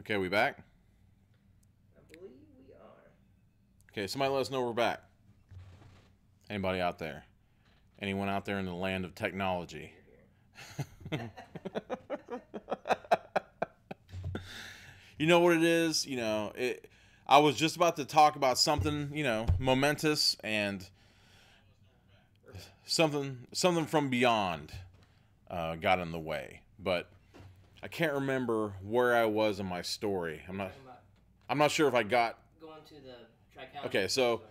Okay, we back? I believe we are. Okay, somebody let us know we're back. Anybody out there? Anyone out there in the land of technology? You're here. You know what it is? I was just about to talk about something, momentous and We're back. something from beyond got in the way. But I can't remember where I was in my story. I'm Talking about not sure if I got. going to the Tri-County. Okay, so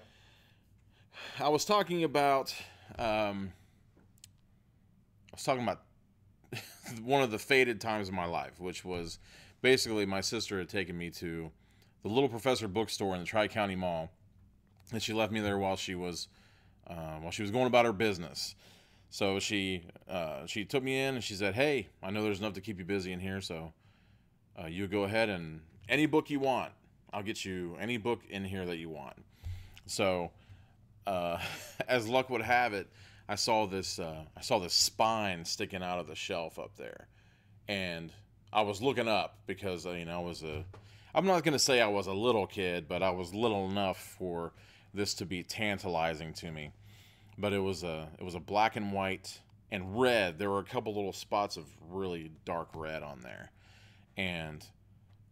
I was talking about one of the faded times of my life, which was basically my sister had taken me to the Little Professor bookstore in the Tri-County Mall, and she left me there while she was going about her business. So she took me in and she said, "Hey, I know there's enough to keep you busy in here, so you go ahead and any book you want, I'll get you any book in here that you want." So, as luck would have it, I saw this spine sticking out of the shelf up there, and I was looking up because I'm not gonna say I was a little kid, but I was little enough for this to be tantalizing to me. But it was a black and white and red. There were a couple little spots of really dark red on there, and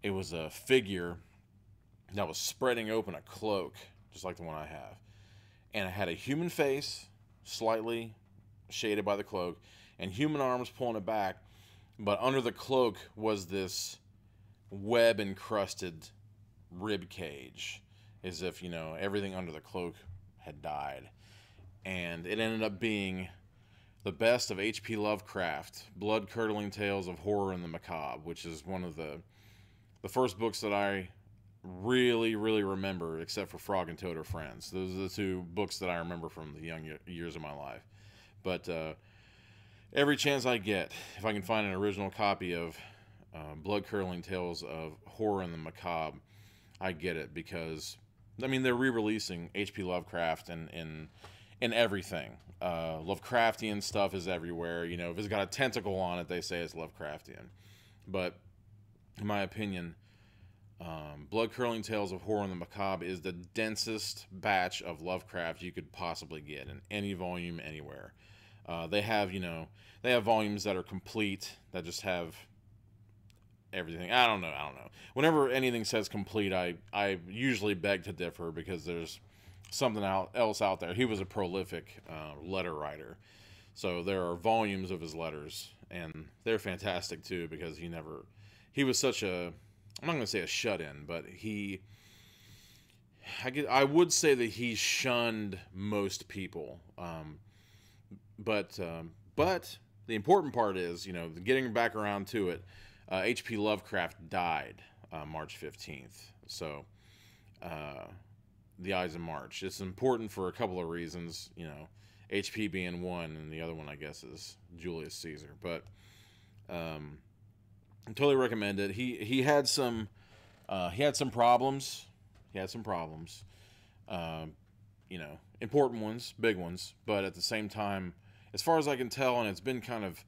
it was a figure that was spreading open a cloak, just like the one I have, and it had a human face, slightly shaded by the cloak, and human arms pulling it back. But under the cloak was this web encrusted rib cage, as if everything under the cloak had died. And it ended up being the best of H.P. Lovecraft, blood-curdling tales of horror and the macabre, which is one of the first books that I really, really remember, except for Frog and Toad Are Friends. Those are the two books that I remember from the young years of my life. But every chance I get, if I can find an original copy of blood-curdling tales of horror and the macabre, I get it, because they're re-releasing H.P. Lovecraft and everything. Lovecraftian stuff is everywhere. If it's got a tentacle on it, they say it's Lovecraftian. But in my opinion, Blood-Curdling Tales of Horror and the Macabre is the densest batch of Lovecraft you could possibly get in any volume anywhere. They have volumes that are complete, that just have everything. I don't know. Whenever anything says complete, I usually beg to differ, because there's something else out there. He was a prolific letter writer, so there are volumes of his letters, and they're fantastic too, because he was such a, I'm not going to say a shut-in, but I would say that he shunned most people. But the important part is, getting back around to it, H.P. Lovecraft died March 15th. So, the Ides of March. It's important for a couple of reasons, HP being one, and the other one, I guess, is Julius Caesar. But I totally recommend it. He had some problems. He had some problems. Important ones, big ones, but at the same time, as far as I can tell, and it's been kind of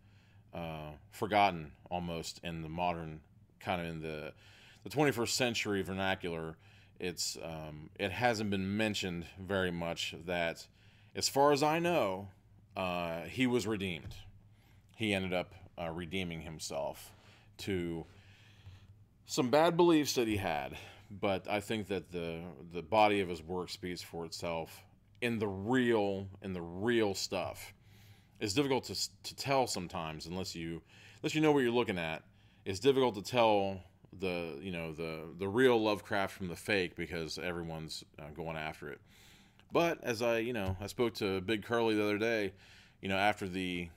forgotten almost in the modern, kind of in the 21st century vernacular. It hasn't been mentioned very much that, as far as I know, he was redeemed. He ended up redeeming himself to some bad beliefs that he had, but I think that the body of his work speaks for itself in the real stuff. It's difficult to tell sometimes, unless you know what you're looking at. It's difficult to tell the real Lovecraft from the fake, because everyone's going after it. But as I spoke to Big Curly the other day, after the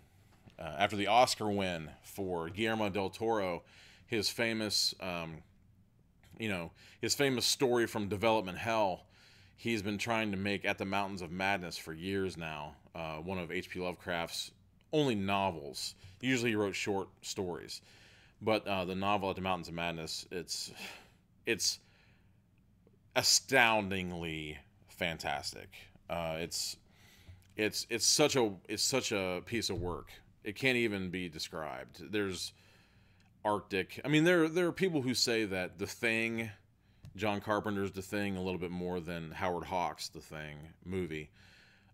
Oscar win for Guillermo del Toro, his famous story from Development Hell, he's been trying to make At the Mountains of Madness for years now, one of H.P. Lovecraft's only novels. Usually he wrote short stories. But the novel At the Mountains of Madness, it's astoundingly fantastic. It's such a piece of work. It can't even be described. Arctic. I mean, there are people who say that The Thing, John Carpenter's The Thing, a little bit more than Howard Hawks' The Thing movie,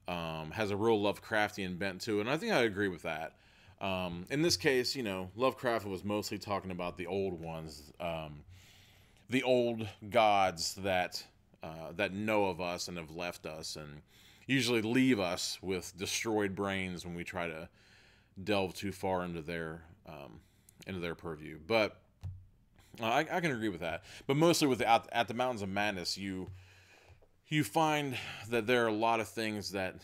has a real Lovecraftian bent to it, and I think I agree with that. In this case, you know, Lovecraft was mostly talking about the old ones, the old gods that know of us and have left us, and usually leave us with destroyed brains when we try to delve too far into their purview. But I can agree with that. But mostly with at the Mountains of Madness, you find that there are a lot of things that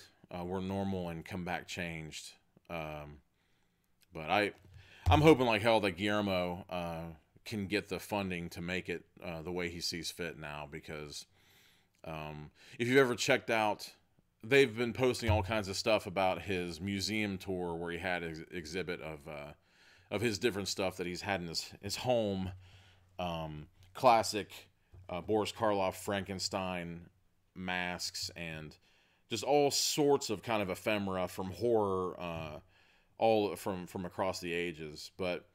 were normal and come back changed. But I'm hoping like hell that Guillermo can get the funding to make it the way he sees fit now, because if you've ever checked out, they've been posting all kinds of stuff about his museum tour where he had an exhibit of his different stuff that he's had in his home, classic Boris Karloff Frankenstein masks, and just all sorts of kind of ephemera from horror, all from across the ages. But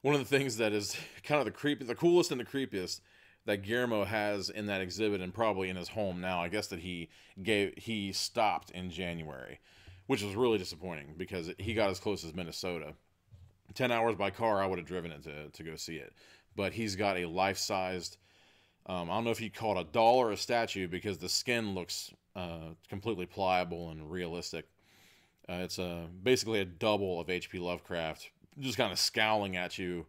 one of the things that is kind of the coolest and the creepiest that Guillermo has in that exhibit, and probably in his home now, I guess that he stopped in January, which was really disappointing because he got as close as Minnesota. 10 hours by car, I would have driven it to go see it. But he's got a life-sized, I don't know if you'd call it a doll or a statue, because the skin looks completely pliable and realistic. It's basically a double of H.P. Lovecraft, just kind of scowling at you,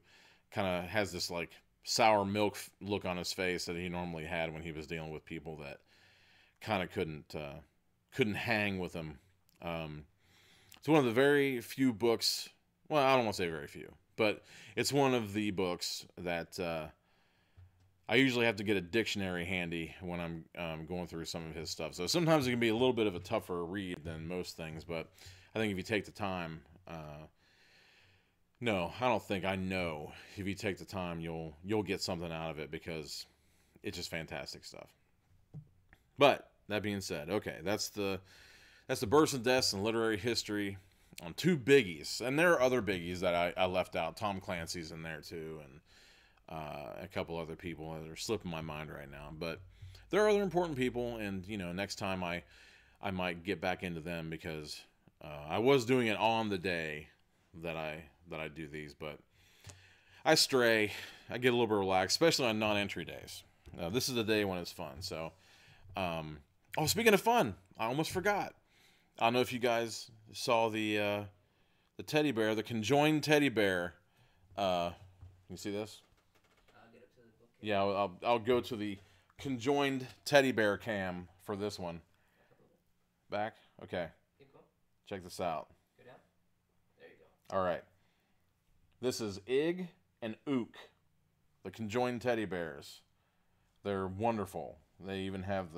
kind of has this like sour milk look on his face that he normally had when he was dealing with people that kind of couldn't hang with him. It's one of the very few books, well, I don't want to say very few, but it's one of the books that I usually have to get a dictionary handy when I'm going through some of his stuff. So sometimes it can be a little bit of a tougher read than most things, but I think if you take the time, no, I don't think, I know if you take the time, you'll get something out of it, because it's just fantastic stuff. But that being said, okay, that's the births and deaths in literary history on two biggies, and there are other biggies that I left out. Tom Clancy's in there too, and a couple other people that are slipping my mind right now. But there are other important people, and you know, next time I might get back into them, because I was doing it on the day that I do these, but I stray. I get a little bit relaxed, especially on non-entry days. This is the day when it's fun. So, oh, speaking of fun, I almost forgot. I don't know if you guys saw the teddy bear, the conjoined teddy bear. You see this? I'll get up to the book. Yeah, I'll go to the conjoined teddy bear cam for this one. Back? Okay. Keep going. Check this out. Go down. There you go. All right. This is Ig and Ook, the conjoined teddy bears. They're wonderful. They even have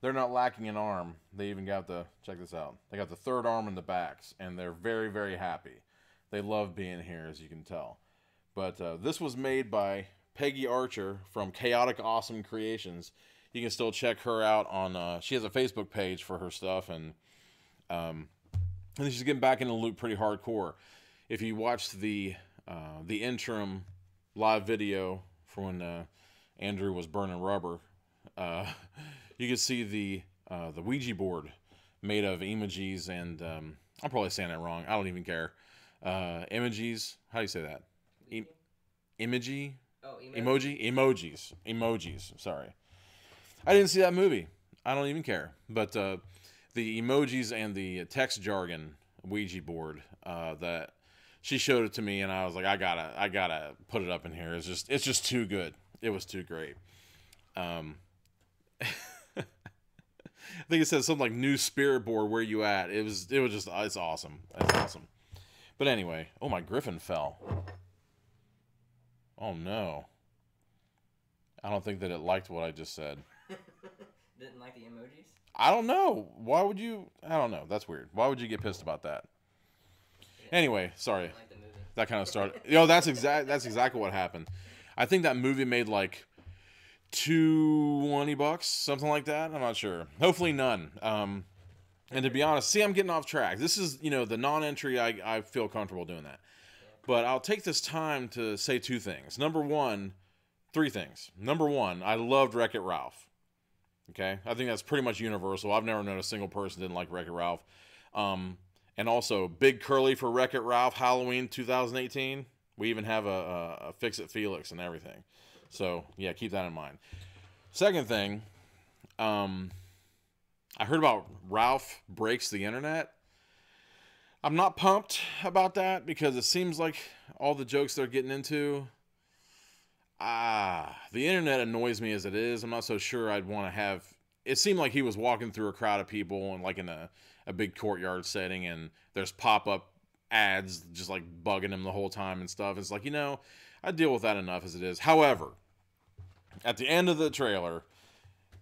they're not lacking an arm. They even got check this out. They got the third arm in the backs, and they're very, very happy. They love being here, as you can tell. But this was made by Peggy Archer from Chaotic Awesome Creations. You can still check her out on, she has a Facebook page for her stuff, and she's getting back into the loop pretty hardcore. If you watched the interim live video for when Andrew was burning rubber, you could see the Ouija board made of emojis and I'm probably saying that wrong. I don't even care. Emojis. How do you say that? Emoji. Oh, Emojis. Sorry, I didn't see that movie. I don't even care. But the emojis and the text jargon Ouija board that she showed it to me, and I was like, I gotta put it up in here. It's just too good. It was too great. I think it says something like new spirit board, where you at? It's awesome. It's awesome. But anyway, oh, my griffin fell. Oh no. I don't think that it liked what I just said. Didn't like the emojis? I don't know. Why would you? I don't know. That's weird. Why would you get pissed about that? Anyway, sorry. Didn't like the movie. That kind of started. You know, that's exactly what happened. I think that movie made like $20, something like that. I'm not sure. Hopefully none. And to be honest, see, I'm getting off track. This is, the non-entry. I feel comfortable doing that. But I'll take this time to say three things. Number one, I loved Wreck-It Ralph. Okay? I think that's pretty much universal. I've never known a single person didn't like Wreck-It Ralph. And also, Big Curly for Wreck-It Ralph, Halloween 2018. We even have a Fix-It Felix and everything. So, yeah, keep that in mind. Second thing, I heard about Ralph Breaks the Internet. I'm not pumped about that because it seems like all the jokes they're getting into, the internet annoys me as it is. I'm not so sure I'd want to have... It seemed like he was walking through a crowd of people and like in a big courtyard setting, and there's pop-up ads just like bugging him the whole time and stuff. It's like, I deal with that enough as it is. However, at the end of the trailer,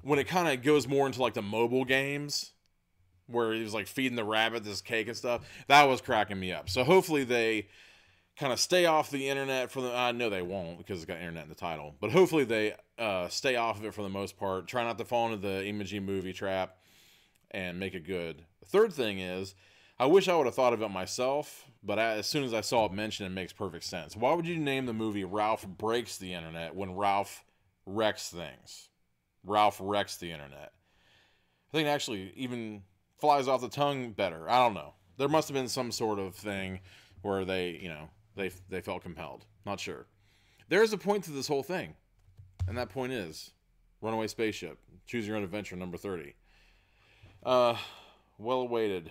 when it kind of goes more into like the mobile games, where he was like feeding the rabbit this cake and stuff, that was cracking me up. So hopefully they kind of stay off the internet for the... I know they won't because it's got internet in the title. But hopefully they stay off of it for the most part. Try not to fall into the Imagi movie trap and make it good. The third thing is, I wish I would have thought of it myself, but as soon as I saw it mentioned, it makes perfect sense. Why would you name the movie Ralph Breaks the Internet when Ralph wrecks things? Ralph wrecks the internet. I think it actually even flies off the tongue better. I don't know. There must have been some sort of thing where they felt compelled. Not sure. There is a point to this whole thing, and that point is Runaway Spaceship. Choose Your Own Adventure, number 30. Well awaited.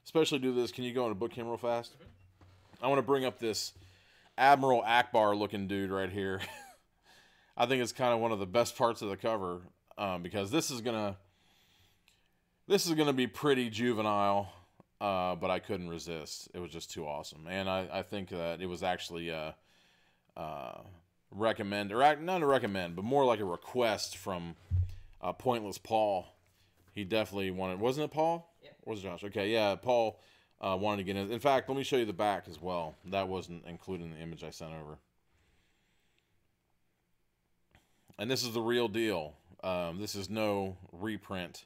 Especially do this. Can you go on a book cam real fast? I want to bring up this Admiral Akbar looking dude right here. I think it's kind of one of the best parts of the cover, because this is gonna be pretty juvenile, but I couldn't resist. It was just too awesome, and I think that it was actually recommend, or not a recommend, but more like a request from Pointless Paul. He definitely wanted. Wasn't it Paul? Yeah. Or was it Josh? Okay, yeah, Paul wanted to get in. In fact, let me show you the back as well. That wasn't included in the image I sent over. And this is the real deal. This is no reprint.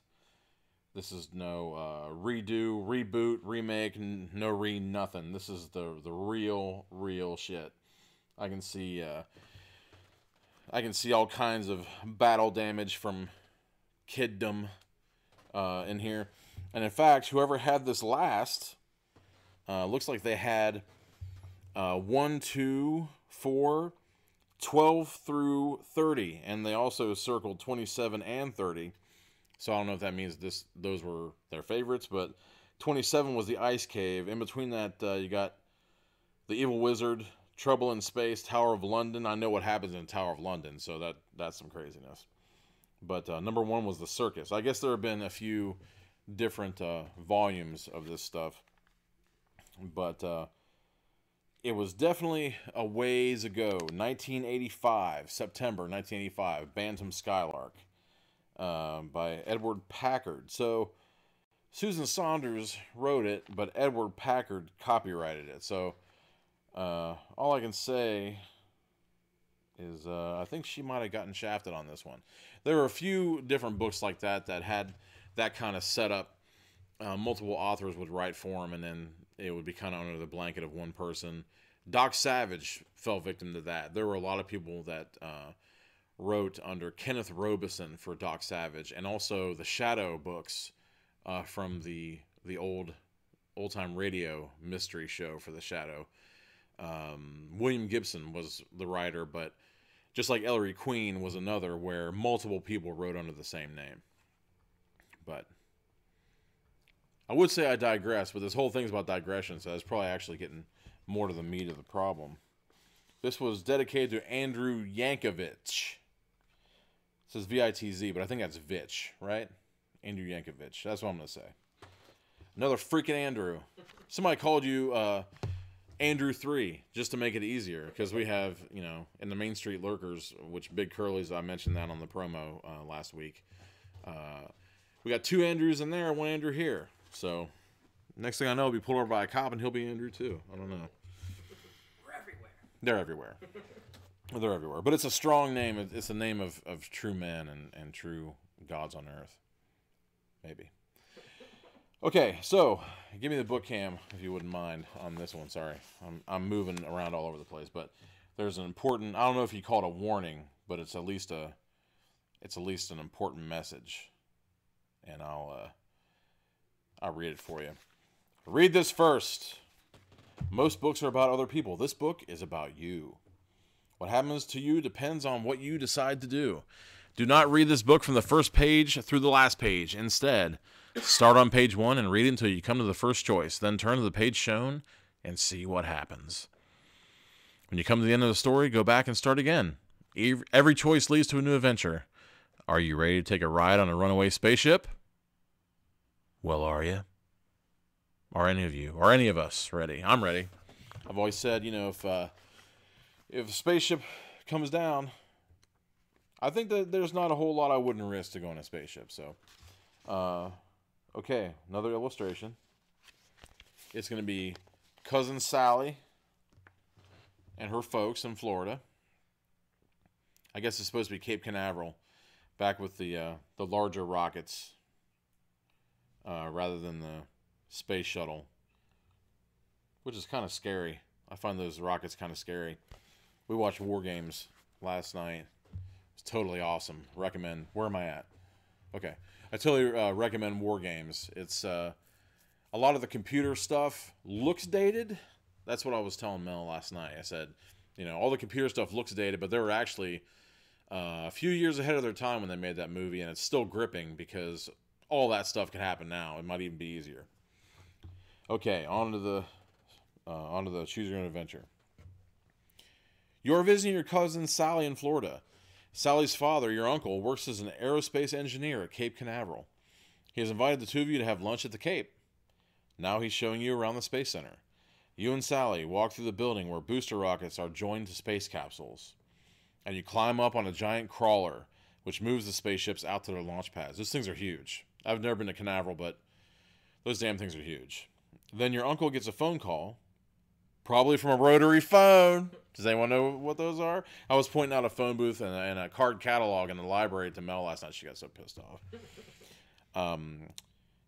This is no redo, reboot, remake, no nothing. This is the real shit. I can see all kinds of battle damage from kiddom in here. And in fact, whoever had this last, looks like they had 1, 2, 4, 12 through 30, and they also circled 27 and 30. So I don't know if that means those were their favorites, but 27 was the Ice Cave. In between that, you got the Evil Wizard, Trouble in Space, Tower of London. I know what happens in Tower of London, so that's some craziness. But number 1 was the Circus. I guess there have been a few different volumes of this stuff, but it was definitely a ways ago. 1985, September 1985, Bantam Skylark, by Edward Packard. So Susan Saunders wrote it, but Edward Packard copyrighted it. So all I can say is I think she might have gotten shafted on this one. There were a few different books like that had that kind of setup. Multiple authors would write for them, and then it would be kind of under the blanket of one person. Doc Savage fell victim to that. There were a lot of people that wrote under Kenneth Robeson for Doc Savage, and also the Shadow books from the old-time radio mystery show for the Shadow. William Gibson was the writer, but just like Ellery Queen was another where multiple people wrote under the same name. But I would say I digress, but this whole thing's about digression, so that's probably actually getting more to the meat of the problem. This was dedicated to Andrew Yankovic. It says V-I-T-Z, but I think that's Vitch, right? Andrew Yankovic. That's what I'm going to say. Another freaking Andrew. Somebody called you Andrew 3, just to make it easier, because we have, in the Main Street Lurkers, which Big Curly's, I mentioned that on the promo last week. We got 2 Andrews in there, 1 Andrew here. So, next thing I know, I'll be pulled over by a cop, and he'll be Andrew too. I don't know. We're everywhere. They're everywhere. They're everywhere. But it's a strong name. It's a name of true men and true gods on earth. Maybe. Okay, so give me the book cam if you wouldn't mind on this one. Sorry, I'm moving around all over the place, but there's an important. I don't know if you call it a warning, but it's at least an important message, and I'll read it for you. Read this first. Most books are about other people. This book is about you. What happens to you depends on what you decide to do. Do not read this book from the first page through the last page. Instead, start on page 1 and read until you come to the first choice. Then turn to the page shown and see what happens. When you come to the end of the story, go back and start again. Every choice leads to a new adventure. Are you ready to take a ride on a runaway spaceship? Well, are you? Are any of you, or any of us, ready? I'm ready. I've always said, if a spaceship comes down, I think that there's not a whole lot I wouldn't risk to go on a spaceship. So, okay, another illustration. It's going to be Cousin Sally and her folks in Florida. I guess it's supposed to be Cape Canaveral, back with the larger rockets, rather than the space shuttle, which is kind of scary. I find those rockets kind of scary. We watched War Games last night. It's totally awesome. Recommend. Where am I at? Okay. I totally recommend War Games. It's a lot of the computer stuff looks dated. That's what I was telling Mel last night. I said, all the computer stuff looks dated, but they were actually a few years ahead of their time when they made that movie, and it's still gripping because all that stuff can happen now. It might even be easier. Okay, on to the Choose Your Own Adventure. You're visiting your cousin Sally in Florida. Sally's father, your uncle, works as an aerospace engineer at Cape Canaveral. He has invited the two of you to have lunch at the Cape. Now he's showing you around the Space Center. You and Sally walk through the building where booster rockets are joined to space capsules. And you climb up on a giant crawler, which moves the spaceships out to their launch pads. Those things are huge. I've never been to Canaveral, but those damn things are huge. Then your uncle gets a phone call, probably from a rotary phone. Does anyone know what those are? I was pointing out a phone booth and a card catalog in the library to Mel last night. She got so pissed off.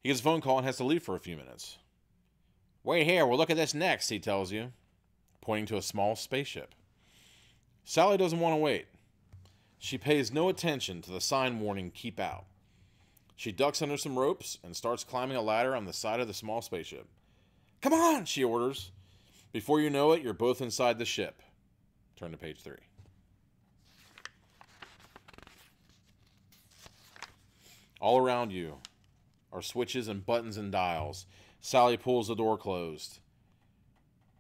He gets a phone call and has to leave for a few minutes. Wait here, we'll look at this next, he tells you, pointing to a small spaceship. Sally doesn't want to wait. She pays no attention to the sign warning, keep out. She ducks under some ropes and starts climbing a ladder on the side of the small spaceship. Come on, she orders. Before you know it, you're both inside the ship. Turn to page 3. All around you are switches and buttons and dials. Sally pulls the door closed.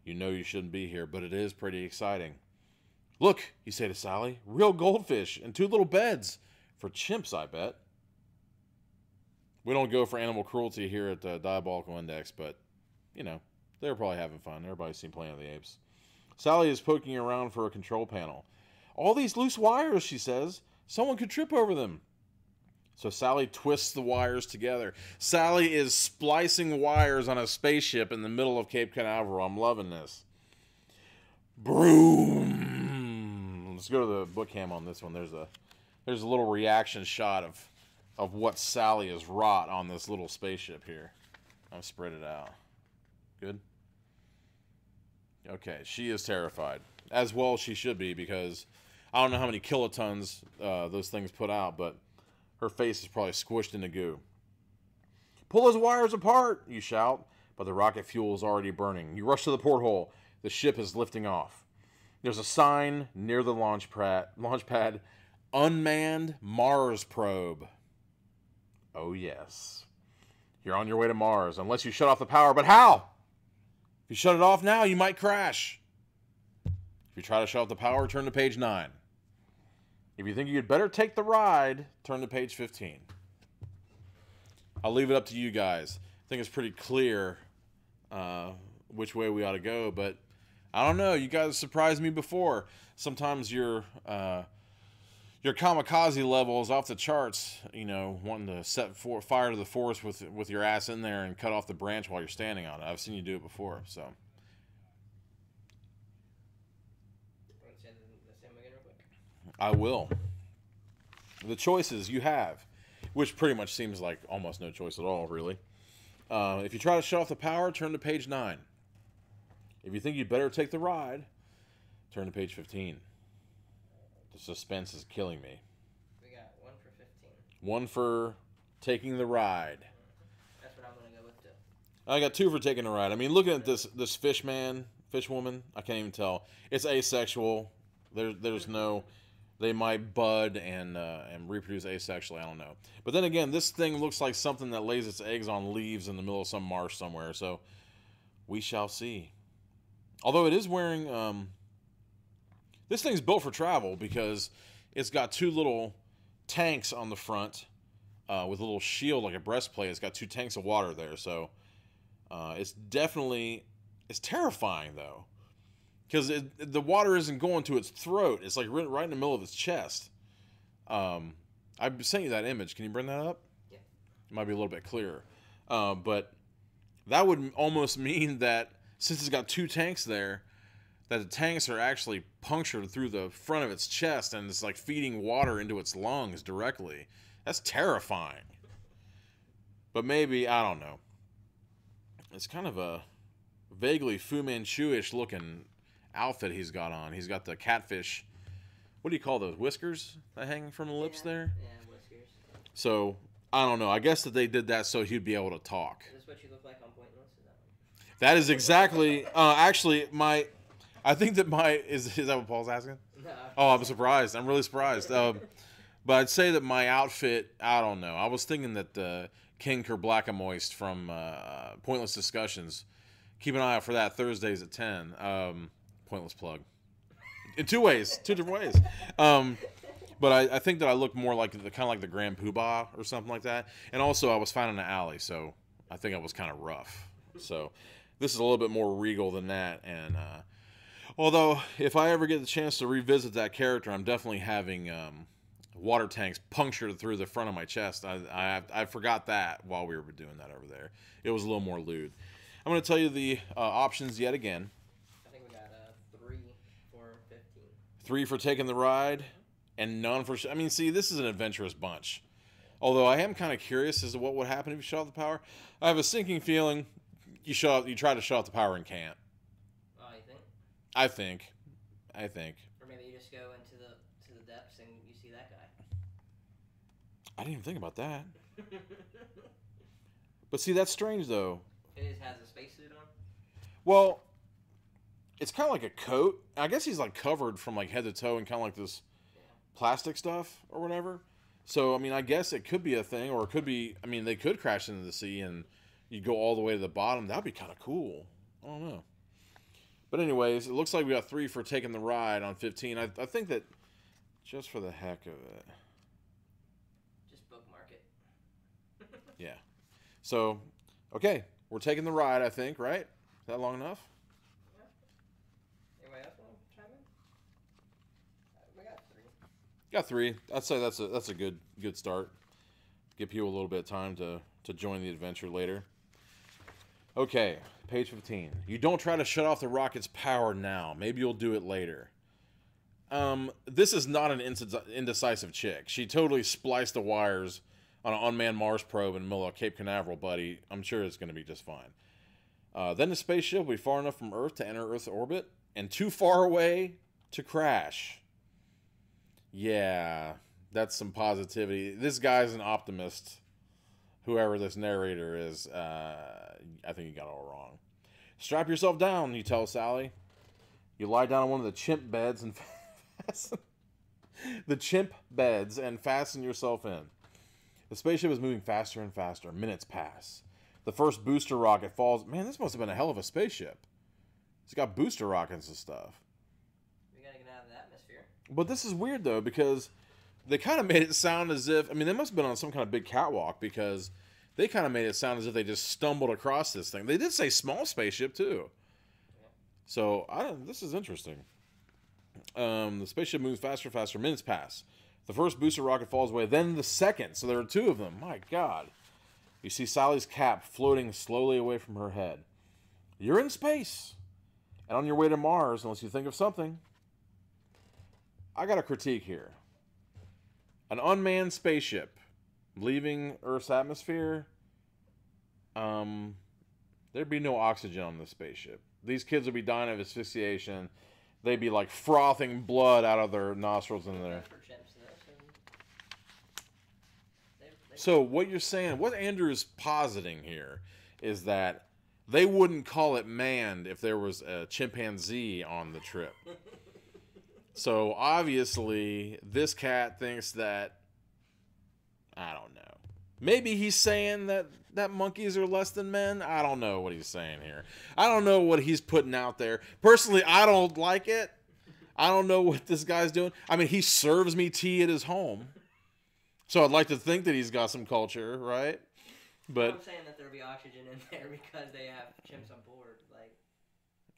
You know you shouldn't be here, but it is pretty exciting. Look, you say to Sally, real goldfish and 2 little beds. For chimps, I bet. We don't go for animal cruelty here at the Diabolical Index, but, they were probably having fun. Everybody's seen Planet of the Apes. Sally is poking around for a control panel. All these loose wires, she says. Someone could trip over them. So Sally twists the wires together. Sally is splicing wires on a spaceship in the middle of Cape Canaveral. I'm loving this. Broom. Let's go to the book cam on this one. There's a little reaction shot of what Sally has wrought on this little spaceship here. I'll spread it out. Good? Okay, she is terrified. As well she should be, because I don't know how many kilotons those things put out, but her face is probably squished into goo. Pull those wires apart, you shout, but the rocket fuel is already burning. You rush to the porthole. The ship is lifting off. There's a sign near the launch pad, Unmanned Mars Probe. Oh, yes. You're on your way to Mars, unless you shut off the power. But how? If you shut it off now, you might crash. If you try to shut off the power, turn to page 9. If you think you'd better take the ride, turn to page 15. I'll leave it up to you guys. I think it's pretty clear which way we ought to go, but I don't know. You guys surprised me before. Sometimes your kamikaze level is off the charts, wanting to set fire to the forest with your ass in there and cut off the branch while you're standing on it. I've seen you do it before, so. I will. The choices you have, which pretty much seems like almost no choice at all, really. If you try to shut off the power, turn to page 9. If you think you'd better take the ride, turn to page 15. The suspense is killing me. We got 1 for 15. 1 for taking the ride. That's what I'm going to go with, too. I got 2 for taking the ride. I mean, looking at this fish woman, I can't even tell. It's asexual. There's no... They might bud and reproduce asexually. I don't know. But then again, this thing looks like something that lays its eggs on leaves in the middle of some marsh somewhere. So we shall see. Although it is wearing... this thing's built for travel because it's got 2 little tanks on the front with a little shield like a breastplate. It's got 2 tanks of water there. So it's definitely... It's terrifying, though. Because the water isn't going to its throat. It's like right in the middle of its chest. I sent you that image. Can you bring that up? Yeah. It might be a little bit clearer. But that would almost mean that since it's got 2 tanks there, that the tanks are actually punctured through the front of its chest and it's like feeding water into its lungs directly. That's terrifying. But maybe, I don't know. It's kind of a vaguely Fu Manchu-ish looking outfit he's got on. He's got the catfish. What do you call those? Whiskers that hang from the lips there? Yeah, whiskers. So, I don't know. I guess that they did that so he'd be able to talk. Is this what you look like on Pointless? Is that one? That is exactly... actually, I think that is that what Paul's asking? No. Oh, I'm surprised. I'm really surprised. But I'd say that my outfit, I don't know. I was thinking that King Kerblackamoist from Pointless Discussions, keep an eye out for that Thursdays at 10. Pointless plug. In 2 ways. 2 different ways. But I think that I look more like kind of like the Grand Poobah or something like that. And also, I was found in an alley, so I think I was kind of rough. So this is a little bit more regal than that. And although, if I ever get the chance to revisit that character, I'm definitely having water tanks punctured through the front of my chest. I forgot that while we were doing that over there. It was a little more lewd. I'm going to tell you the options yet again. I think we got 3 for 15. 3 for taking the ride, and none for... I mean, see, this is an adventurous bunch. Although I am kind of curious as to what would happen if you shut off the power. I have a sinking feeling you try to shut off the power and can't. Oh, you think? I think. Or maybe you just go into the depths and you see that guy. I didn't even think about that. But see, that's strange, though. It has a spacesuit on? Well, it's kind of like a coat. I guess he's like covered from like head to toe in kind of like this plastic stuff or whatever. So, I mean, I guess it could be a thing, or it could be, I mean, they could crash into the sea and you go all the way to the bottom. That'd be kind of cool. I don't know. But anyways, it looks like we got 3 for taking the ride on 15. I think that just for the heck of it. Just bookmark it. Yeah. So, okay. We're taking the ride, I think, right? Is that long enough? Yeah. Anybody else want to chime in? We got 3. Got 3. I'd say that's a good start. Give people a little bit of time to join the adventure later. Okay, page 15. You don't try to shut off the rocket's power now. Maybe you'll do it later. This is not an indecisive chick. She totally spliced the wires on an unmanned Mars probe in the middle of Cape Canaveral, buddy. I'm sure it's going to be just fine. Then the spaceship will be far enough from Earth to enter Earth's orbit and too far away to crash. Yeah, that's some positivity. This guy's an optimist. Whoever this narrator is, I think you got it all wrong. Strap yourself down, you tell Sally. You lie down on one of the chimp beds and fasten yourself in. The spaceship is moving faster and faster. Minutes pass. The first booster rocket falls. Man, this must have been a hell of a spaceship. It's got booster rockets and stuff. We gotta get out of the atmosphere. But this is weird, though, because they kind of made it sound as if... I mean, they must have been on some kind of big catwalk, because they kind of made it sound as if they just stumbled across this thing. They did say small spaceship, too. Yeah. So, this is interesting. The spaceship moves faster and faster. Minutes pass. The first booster rocket falls away, then the second. So there are 2 of them. My God. You see Sally's cap floating slowly away from her head. You're in space. And on your way to Mars, unless you think of something. I got a critique here. An unmanned spaceship leaving Earth's atmosphere. there'd be no oxygen on the spaceship. These kids would be dying of asphyxiation. They'd be like frothing blood out of their nostrils in there. So what you're saying, what Andrew is positing here, is that they wouldn't call it manned if there was a chimpanzee on the trip. So obviously, this cat thinks that, I don't know. Maybe he's saying that monkeys are less than men. I don't know what he's saying here. I don't know what he's putting out there. Personally, I don't like it. I don't know what this guy's doing. I mean, he serves me tea at his home. So I'd like to think that he's got some culture, right? But I'm saying that there'll be oxygen in there because they have chimps on board. Like,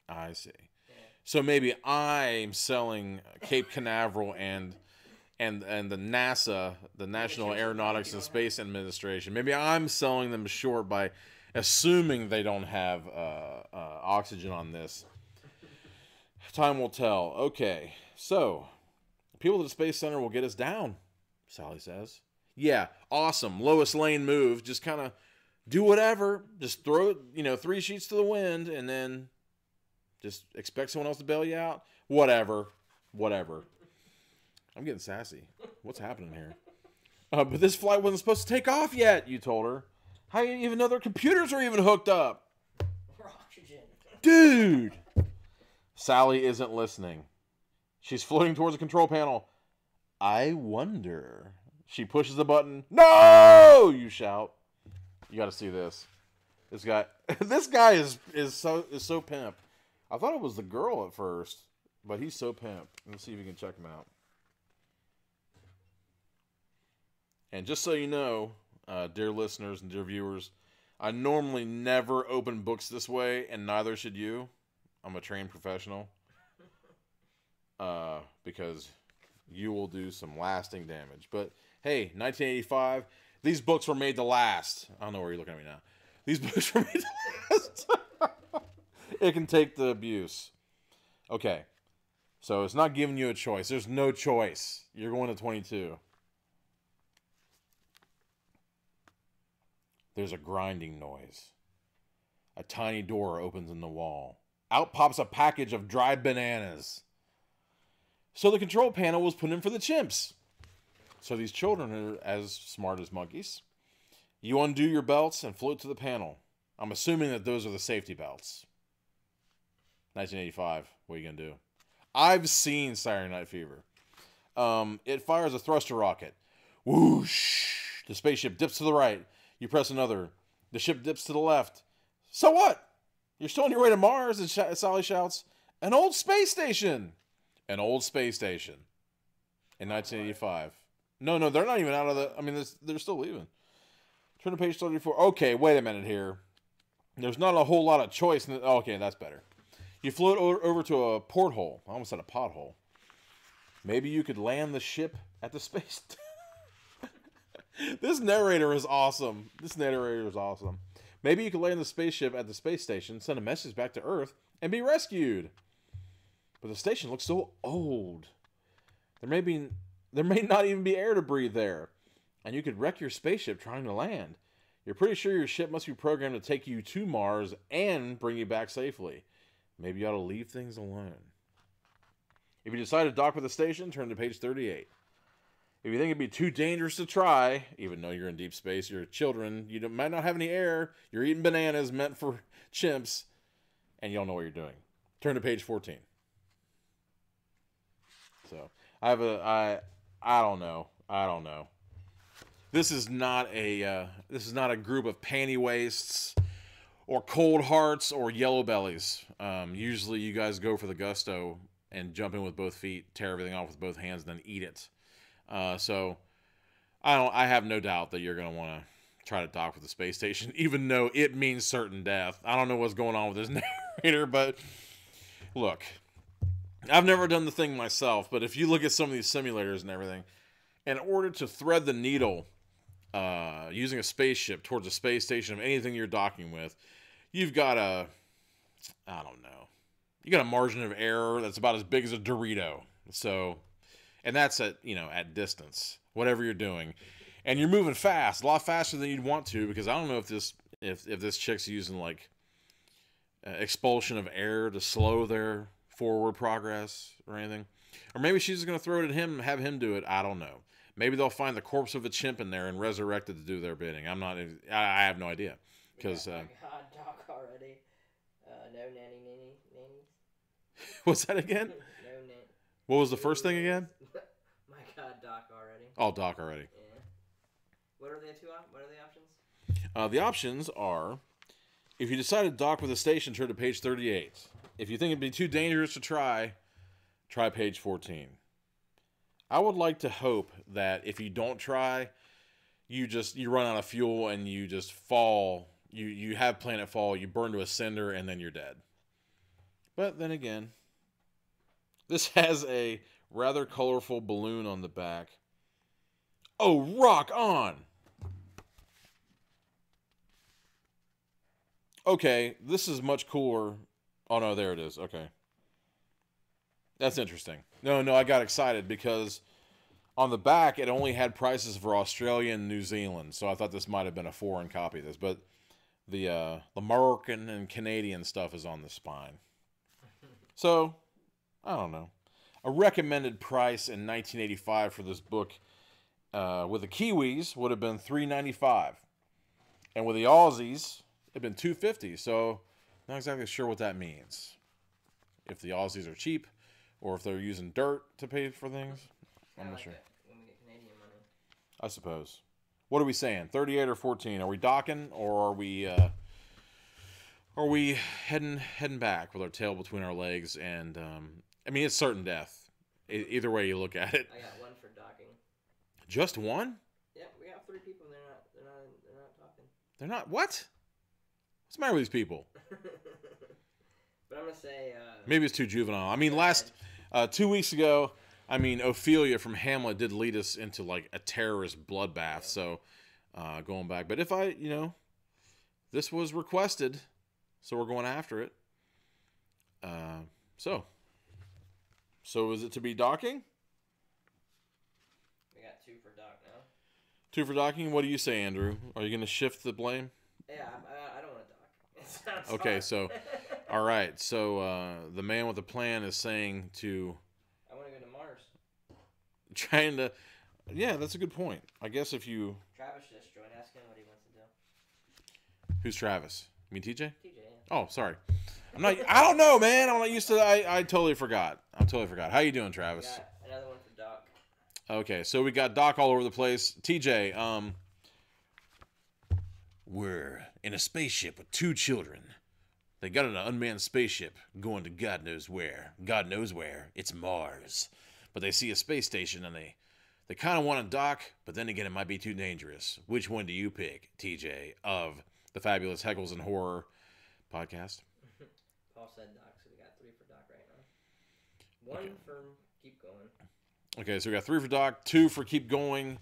I see. yeah. So maybe I'm selling Cape Canaveral and the NASA, the National Aeronautics and Space Administration. Maybe I'm selling them short by assuming they don't have oxygen on this. Time will tell. Okay, so people at the Space Center will get us down, Sally says. Yeah, awesome. Lois Lane move. Just kind of do whatever. Just throw it, 3 sheets to the wind, and then just expect someone else to bail you out. Whatever. I'm getting sassy. What's happening here? But this flight wasn't supposed to take off yet, you told her. How do you even know their computers are even hooked up? Or oxygen. Dude! Sally isn't listening. She's floating towards the control panel. I wonder. She pushes the button. No! You shout. You got to see this. This guy is so pimp. I thought it was the girl at first, but he's so pimp. Let's see if we can check him out. And just so you know, dear listeners and dear viewers, I normally never open books this way, and neither should you. I'm a trained professional. Because you will do some lasting damage. But hey, 1985, these books were made to last. I don't know where you're looking at me now. These books were made to last. It can take the abuse. Okay. So it's not giving you a choice. There's no choice. You're going to 22. There's a grinding noise. A tiny door opens in the wall. Out pops a package of dried bananas. So the control panel was put in for the chimps. So these children are as smart as monkeys. You undo your belts and float to the panel. I'm assuming that those are the safety belts. 1985. What are you going to do? I've seen Saturday Night Fever. It fires a thruster rocket. Whoosh! The spaceship dips to the right. You press another. The ship dips to the left. So what? You're still on your way to Mars, and Sally shouts, an old space station. An old space station. In 1985. No, they're not even out of the... I mean, they're still leaving. Turn to page 34. Okay, wait a minute here. There's not a whole lot of choice. Okay, that's better. You float over to a porthole. I almost said a pothole. Maybe you could land the ship at the space... This narrator is awesome. Maybe you could land the spaceship at the space station, send a message back to Earth, and be rescued. But the station looks so old. There may not even be air to breathe there. And you could wreck your spaceship trying to land. You're pretty sure your ship must be programmed to take you to Mars and bring you back safely. Maybe you ought to leave things alone. If you decide to dock with the station, turn to page 38. If you think it'd be too dangerous to try, even though you're in deep space, you're children, you might not have any air, you're eating bananas meant for chimps, and you don't know what you're doing. Turn to page 14. So, I don't know. This is not a group of panty waists or cold hearts or yellow bellies. Usually you guys go for the gusto and jump in with both feet, tear everything off with both hands, and then eat it. So I have no doubt that you're going to want to try to dock with the space station, even though it means certain death. I don't know what's going on with this narrator, but look, I've never done the thing myself, but if you look at some of these simulators and everything, in order to thread the needle using a spaceship towards a space station of anything you're docking with, you've got a margin of error that's about as big as a Dorito. So, and that's at distance, whatever you're doing. And you're moving fast, a lot faster than you'd want to, because I don't know if if this chick's using like expulsion of air to slow their forward progress or anything. Or maybe she's just going to throw it at him and have him do it. I don't know. Maybe they'll find the corpse of a chimp in there and resurrect it to do their bidding. I have no idea. Because God, Doc already. No nannies. what's that again? No nanny. What was the first thing again? My God, Doc already. Oh, Doc already. Yeah. What are the options? The options are, if you decide to dock with a station, turn to page 38. If you think it'd be too dangerous to try page 14. I would like to hope that if you don't try, you run out of fuel and you just fall. You have planet fall, you burn to a cinder, and then you're dead. But then again, this has a rather colorful balloon on the back. Oh, rock on! Okay, this is much cooler. Oh, no, there it is. Okay. That's interesting. No, I got excited because on the back, it only had prices for Australia and New Zealand. So I thought this might have been a foreign copy of this. But the American and Canadian stuff is on the spine. So, I don't know. A recommended price in 1985 for this book with the Kiwis would have been $3.95. And with the Aussies, it'd been $2.50. So, not exactly sure what that means. If the Aussies are cheap, or if they're using dirt to pay for things. I'm not sure. When we get Canadian money. I suppose. What are we saying? 38 or 14? Are we docking, or are we heading back with our tail between our legs? And I mean, it's certain death. Either way you look at it. I got one for docking. Just one? Yep, we got 3 people. And they're not talking. They're not what? What's the matter with these people? But I'm gonna say maybe it's too juvenile. I mean, last 2 weeks ago, I mean, Ophelia from Hamlet did lead us into like a terrorist bloodbath. So going back, but if this was requested, so we're going after it. So is it to be docking? We got 2 for dock now. 2 for docking. What do you say, Andrew? Are you going to shift the blame? Yeah, I don't want to dock. It sounds Okay, hard. so all right. So the man with the plan is saying to I want to go to Mars. trying to. Yeah, that's a good point. I guess if you. Travis just joined. Ask him what he wants to do. Who's Travis? You mean TJ? TJ, yeah. Oh, sorry. I don't know, man. I'm not used to. I totally forgot. How you doing, Travis? Got another one for Doc. Okay, so we got Doc all over the place. TJ, we're in a spaceship with 2 children. They got on an unmanned spaceship going to God knows where. God knows where. It's Mars. But they see a space station and they kind of want to dock, but then again, it might be too dangerous. Which one do you pick, TJ, of the Fabulous Heckles and Horror podcast? Paul said Doc, so we got 3 for Doc right now. 1 for Keep Going. Okay, so we got 3 for Doc, 2 for Keep Going.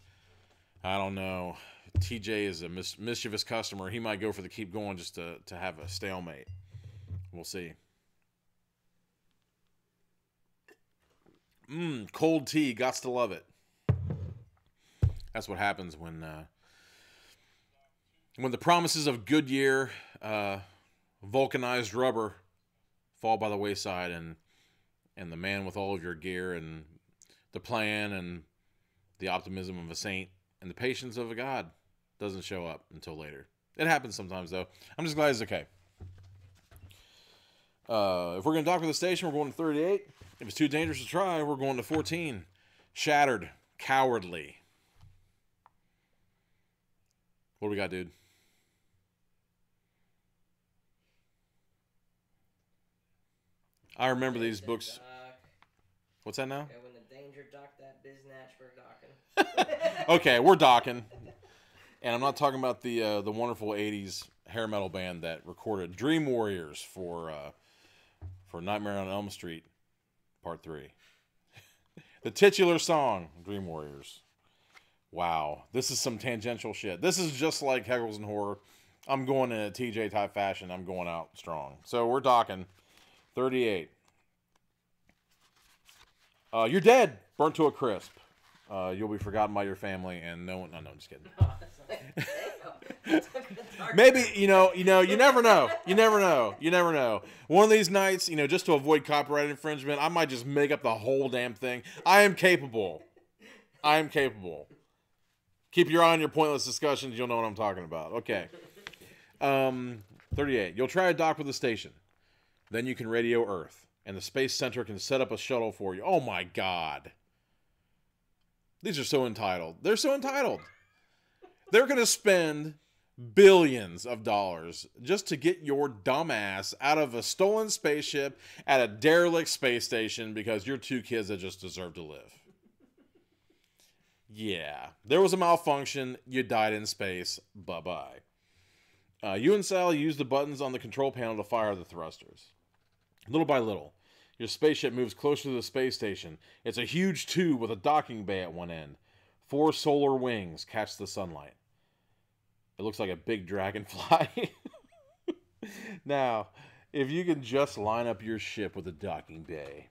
I don't know. TJ is a mischievous customer. He might go for the Keep Going just to have a stalemate. We'll see. Cold tea. Gots to love it. That's what happens when the promises of Goodyear vulcanized rubber fall by the wayside, and the man with all of your gear and the plan and the optimism of a saint and the patience of a god doesn't show up until later. It happens sometimes, though. I'm just glad it's okay. If we're going to dock with the station, we're going to 38. If it's too dangerous to try, we're going to 14. Shattered. Cowardly. What do we got, dude? I remember these books. Doc. What's that now? Okay, when the danger dock that biznatch, we're docking. Okay, we're docking. And I'm not talking about the wonderful 80s hair metal band that recorded Dream Warriors for Nightmare on Elm Street Part 3. The titular song, Dream Warriors. Wow, this is some tangential shit. This is just like Heckles and Horror. I'm going in a TJ type fashion. I'm going out strong. So we're docking 38. You're dead. Burnt to a crisp. You'll be forgotten by your family and no one. No, I'm just kidding. Maybe, you never know. You never know. One of these nights, just to avoid copyright infringement, I might just make up the whole damn thing. I am capable. Keep your eye on your pointless discussions. You'll know what I'm talking about. Okay. 38. You'll try to dock with the station. Then you can radio Earth. And the Space Center can set up a shuttle for you. Oh my God. These are so entitled. They're so entitled. They're going to spend billions of dollars just to get your dumb ass out of a stolen spaceship at a derelict space station because you're two kids that just deserve to live. Yeah. There was a malfunction. You died in space. Bye-bye. You and Sally use the buttons on the control panel to fire the thrusters. Little by little, your spaceship moves closer to the space station. It's a huge tube with a docking bay at one end. 4 solar wings catch the sunlight. It looks like a big dragonfly. Now, if you can just line up your ship with a docking bay.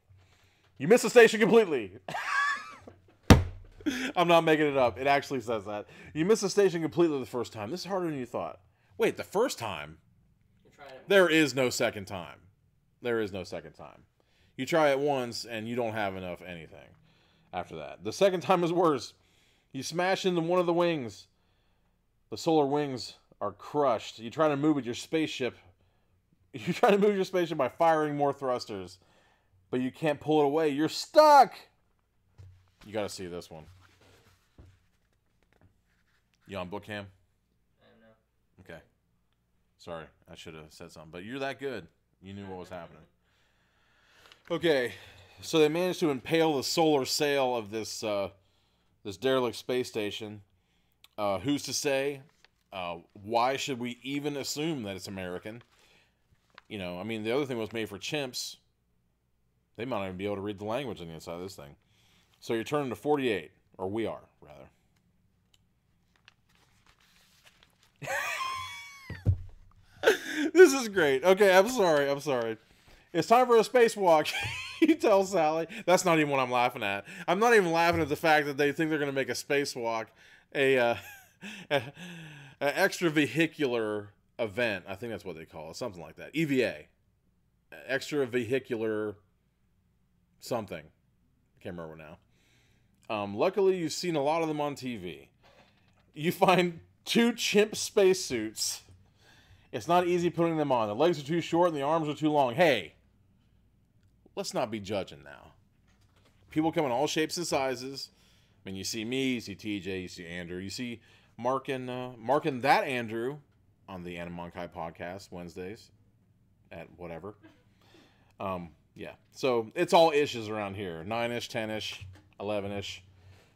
You miss the station completely. I'm not making it up. It actually says that. You miss the station completely the first time. This is harder than you thought. Wait, the first time? There is no second time. There is no second time. You try it once, and you don't have enough anything after that. The second time is worse. You smash into one of the wings. The solar wings are crushed. You try to move with your spaceship. You try to move your spaceship by firing more thrusters. But you can't pull it away. You're stuck! You gotta see this one. You on book cam? No. Okay. Sorry, I should have said something. But you're that good. You knew what was happening. Okay, so they managed to impale the solar sail of this this derelict space station. Who's to say? Why should we even assume that it's American? The other thing was made for chimps. They might not even be able to read the language on the inside of this thing. So you're turning to 48, or we are, rather. This is great. Okay, I'm sorry. It's time for a spacewalk. You tell Sally. That's not even what I'm laughing at. I'm not even laughing at the fact that they think they're going to make a spacewalk a extravehicular event. I think that's what they call it. Something like that. EVA. Extravehicular something. I can't remember now. Luckily, you've seen a lot of them on TV. You find 2 chimp spacesuits. It's not easy putting them on. The legs are too short and the arms are too long. Hey, let's not be judging now. People come in all shapes and sizes. I mean, you see me, you see TJ, you see Andrew, you see Mark and that Andrew on the Animonkai podcast Wednesdays at whatever. Yeah. So it's all ishes around here. 9-ish, 10-ish, 11-ish.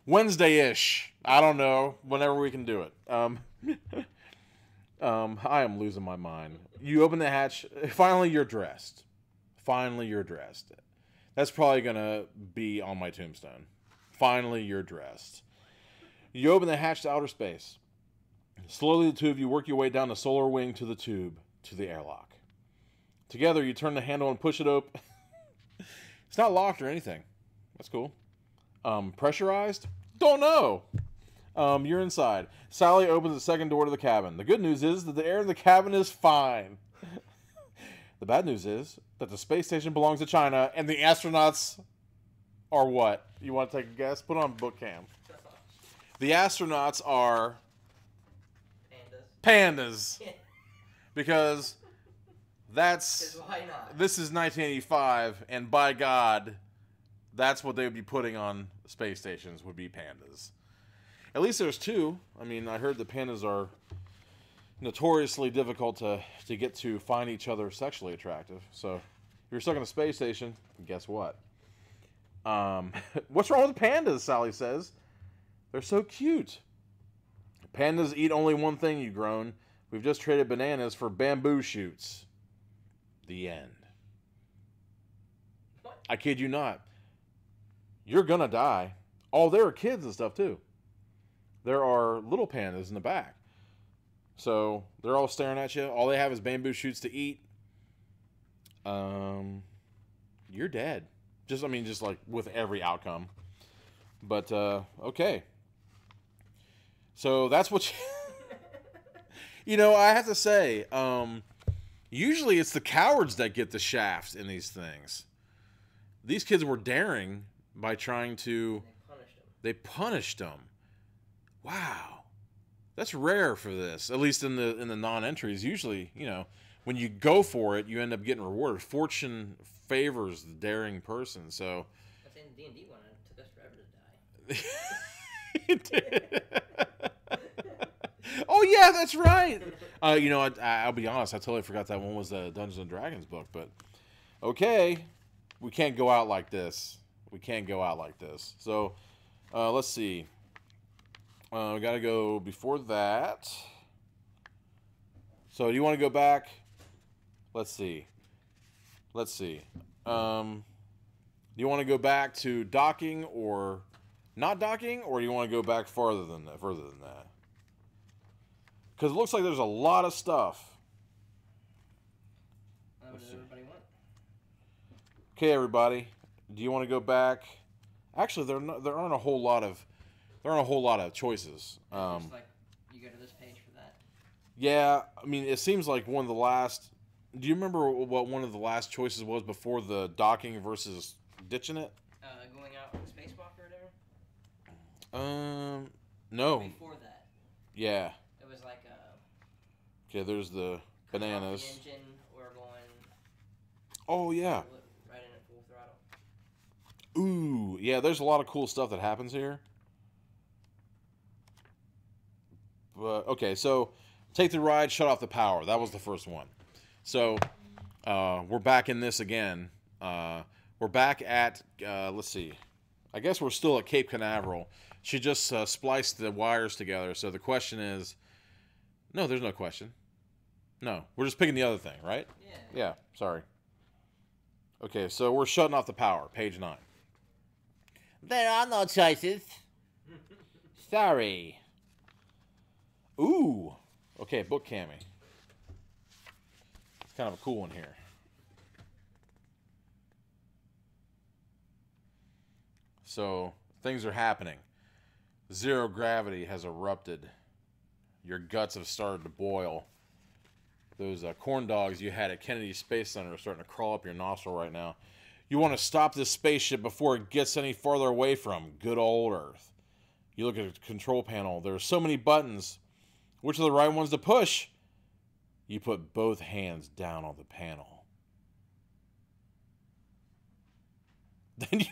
Wednesday-ish. I don't know. Whenever we can do it. I am losing my mind. You open the hatch. Finally, you're dressed. That's probably going to be on my tombstone. Finally, you're dressed. You open the hatch to outer space. Slowly, the two of you work your way down the solar wing to the tube, to the airlock. Together, you turn the handle and push it open. It's not locked or anything. That's cool. Pressurized? Don't know. You're inside. Sally opens the second door to the cabin. The good news is that the air in the cabin is fine. The bad news is that the space station belongs to China, and the astronauts are what? You want to take a guess? Put on book cam. The astronauts are pandas. Because why not? This is 1985, and by God, that's what they would be putting on space stations, would be pandas. At least there's 2. I mean, I heard the pandas are notoriously difficult to get to find each other sexually attractive. So, if you're stuck in a space station, guess what? What's wrong with pandas, Sally says. They're so cute. Pandas eat only one thing, you groan. We've just traded bananas for bamboo shoots. The end. What? I kid you not. You're gonna die. Oh, there are kids and stuff too. There are little pandas in the back. So they're all staring at you. All they have is bamboo shoots to eat. You're dead. Just like with every outcome. But okay. So that's what You know, I have to say, usually it's the cowards that get the shaft in these things. These kids were daring by trying to... They punished them. Wow. That's rare for this, at least in the non-entries. Usually, you know, when you go for it, you end up getting rewarded. Fortune favors the daring person, so... I think the D&D one, it took us forever to die. It did. Oh, yeah, that's right. You know, I'll be honest. I totally forgot that one was the Dungeons & Dragons book, but... Okay. We can't go out like this. We can't go out like this. So, let's see. We got to go before that. So, do you want to go back? Let's see. Let's see. Do you want to go back to docking or not docking, or do you want to go back farther than that? Because it looks like there's a lot of stuff. What does everybody want? Okay, everybody. Do you want to go back? Actually, there aren't a whole lot of choices. Just like you go to this page for that. Yeah, I mean, it seems like one of the last. Do you remember what one of the last choices was before the docking versus ditching it? Going out on the spacewalk or whatever. No. Before that. Yeah. It was like Okay, there's the bananas. The engine or going. Oh yeah. Right in at full throttle. Ooh, yeah. There's a lot of cool stuff that happens here. But okay, so take the ride, shut off the power. That was the first one. So we're back in this again. We're back at let's see. I guess we're still at Cape Canaveral. She just spliced the wires together. So the question is, no, there's no question. No, we're just picking the other thing, right? Yeah. Yeah. Sorry. Okay, so we're shutting off the power. Page 9. There are no choices. Sorry. Ooh. Okay, book Cammy. It's kind of a cool one here. So, things are happening. Zero gravity has erupted. Your guts have started to boil. Those corn dogs you had at Kennedy Space Center are starting to crawl up your nostril right now. You want to stop this spaceship before it gets any farther away from good old Earth. You look at the control panel. There are so many buttons. Which are the right ones to push? You put both hands down on the panel. Then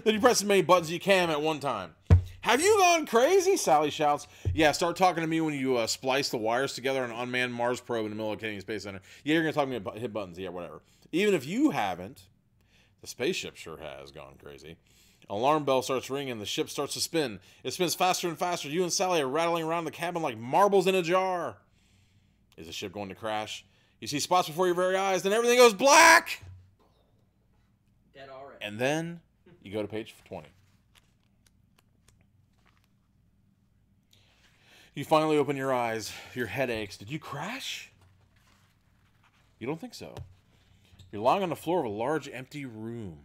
you press as many buttons as you can at one time. Have you gone crazy? Sally shouts. Yeah, start talking to me when you splice the wires together on an unmanned Mars probe in the middle of Kennedy Space Center. Yeah, you're going to talk to me about hit buttons. Yeah, whatever. Even if you haven't, the spaceship sure has gone crazy. An alarm bell starts ringing. The ship starts to spin. It spins faster and faster. You and Sally are rattling around the cabin like marbles in a jar. Is the ship going to crash? You see spots before your very eyes. Then everything goes black. Dead already. And then you go to page 20. You finally open your eyes. Your head aches. Did you crash? You don't think so. You're lying on the floor of a large empty room.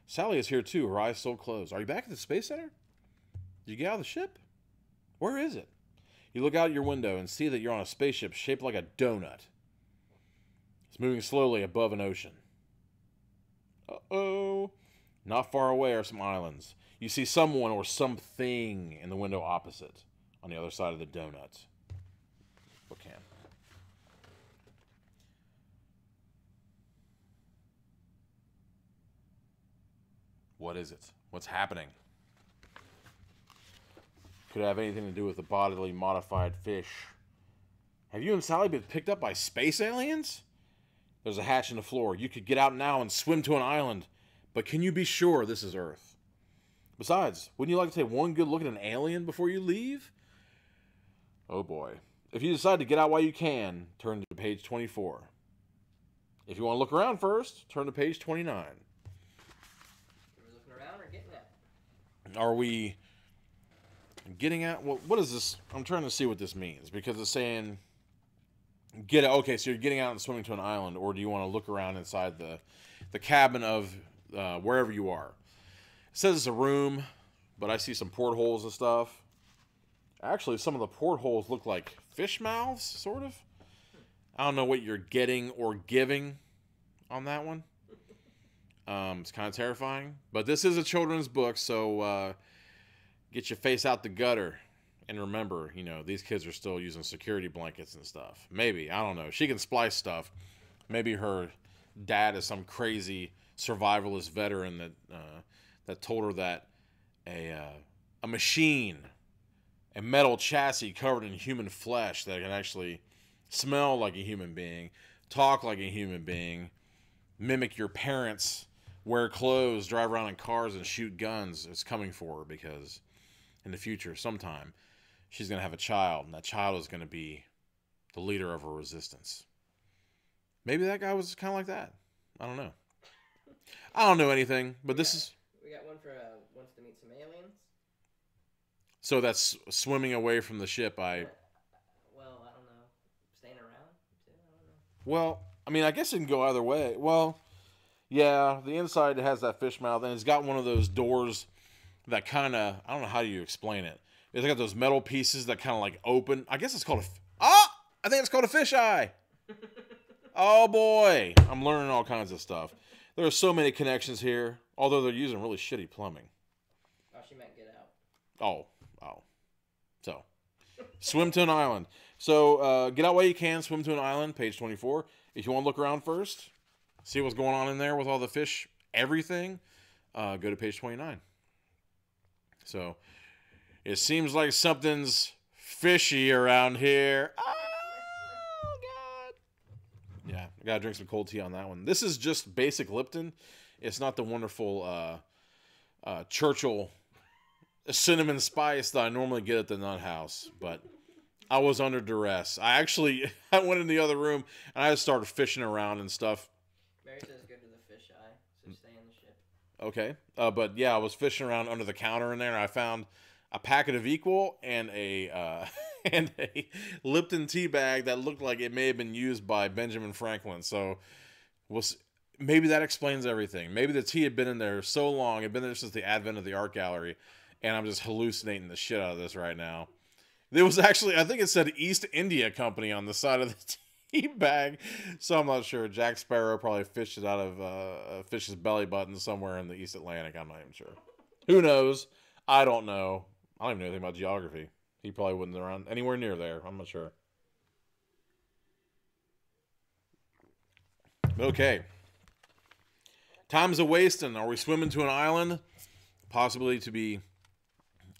Sally is here too, her eyes still closed. Are you back at the Space Center? Did you get out of the ship? Where is it? You look out your window and see that you're on a spaceship shaped like a donut. It's moving slowly above an ocean. Uh-oh. Not far away are some islands. You see someone or something in the window opposite, on the other side of the donut. What can? What is it? What's happening? Could it have anything to do with the bodily modified fish? Have you and Sally been picked up by space aliens? There's a hatch in the floor. You could get out now and swim to an island. But can you be sure this is Earth? Besides, wouldn't you like to take one good look at an alien before you leave? Oh boy. If you decide to get out while you can, turn to page 24. If you want to look around first, turn to page 29. Are we looking around or getting out? Are we getting out? Well, what is this? I'm trying to see what this means, because it's saying get out. Okay, so you're getting out and swimming to an island, or do you want to look around inside the cabin of wherever you are? It says it's a room, but I see some portholes and stuff. Actually, some of the portholes look like fish mouths, sort of. I don't know what you're getting or giving on that one. It's kind of terrifying. But this is a children's book, so get your face out the gutter. And remember, you know, these kids are still using security blankets and stuff. Maybe. I don't know. She can splice stuff. Maybe her dad is some crazy survivalist veteran that told her that a machine, a metal chassis covered in human flesh that can actually smell like a human being, talk like a human being, mimic your parents, wear clothes, drive around in cars, and shoot guns is coming for her, because in the future, sometime, she's going to have a child, and that child is going to be the leader of her resistance. Maybe that guy was kind of like that. I don't know. I don't know anything, but this is... We got one for wants to meet some aliens. So that's swimming away from the ship. Well, I don't know. Staying around? I don't know. Well, I mean, I guess it can go either way. Well, yeah, the inside has that fish mouth, and it's got one of those doors that kind of... I don't know how you explain it. It's got those metal pieces that kind of like open. I guess it's called I think it's called a fish eye. Oh, boy. I'm learning all kinds of stuff. There are so many connections here, although they're using really shitty plumbing. Oh, she meant get out. Oh. So, swim to an island. So, get out while you can, swim to an island, page 24. If you want to look around first, see what's going on in there with all the fish, everything, go to page 29. So, it seems like something's fishy around here. Oh, God. Yeah, I gotta drink some cold tea on that one. This is just basic Lipton. It's not the wonderful Churchill cinnamon spice that I normally get at the Nut House, but I was under duress. I went in the other room and I just started fishing around and stuff. Mary says go to the fish eye, so stay in the ship. Okay, but yeah, I was fishing around under the counter in there, and I found a packet of Equal and a Lipton tea bag that looked like it may have been used by Benjamin Franklin. So maybe that explains everything. Maybe the tea had been in there so long, it had been there since the advent of the art gallery, and I'm just hallucinating the shit out of this right now. There was actually, I think it said East India Company on the side of the tea bag, so I'm not sure. Jack Sparrow probably fished it out of a fish's belly button somewhere in the East Atlantic. I'm not even sure. Who knows? I don't know. I don't even know anything about geography. He probably wouldn't have run anywhere near there. I'm not sure. Okay. Time's a wasting. Are we swimming to an island? Possibly to be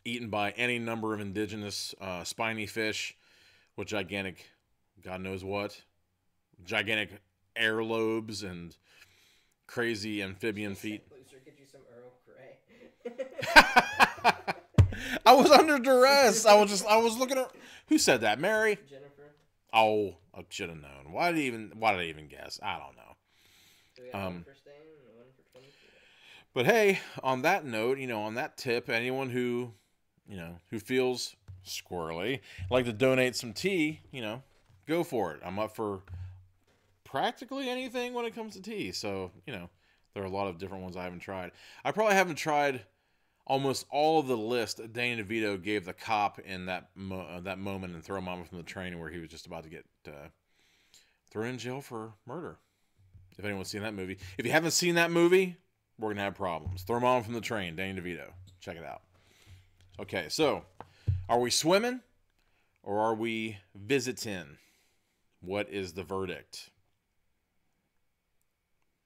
eaten by any number of indigenous spiny fish with gigantic, God knows what, gigantic air lobes and crazy amphibian feet. Loser, get you some Earl Grey. I was under duress. I was looking at... Who said that? Mary? Jennifer. Oh, I should have known. Why did I even guess? I don't know. So we got one for staying and one for 24. But hey, on that note, on that tip, anyone who feels squirrely, like to donate some tea, go for it. I'm up for practically anything when it comes to tea. So, there are a lot of different ones I haven't tried. I probably haven't tried almost all of the list Danny DeVito gave the cop in that moment in Throw Mama from the Train, where he was just about to get thrown in jail for murder. If anyone's seen that movie. If you haven't seen that movie, we're going to have problems. Throw Mama from the Train, Danny DeVito. Check it out. Okay, so are we swimming or are we visiting? What is the verdict?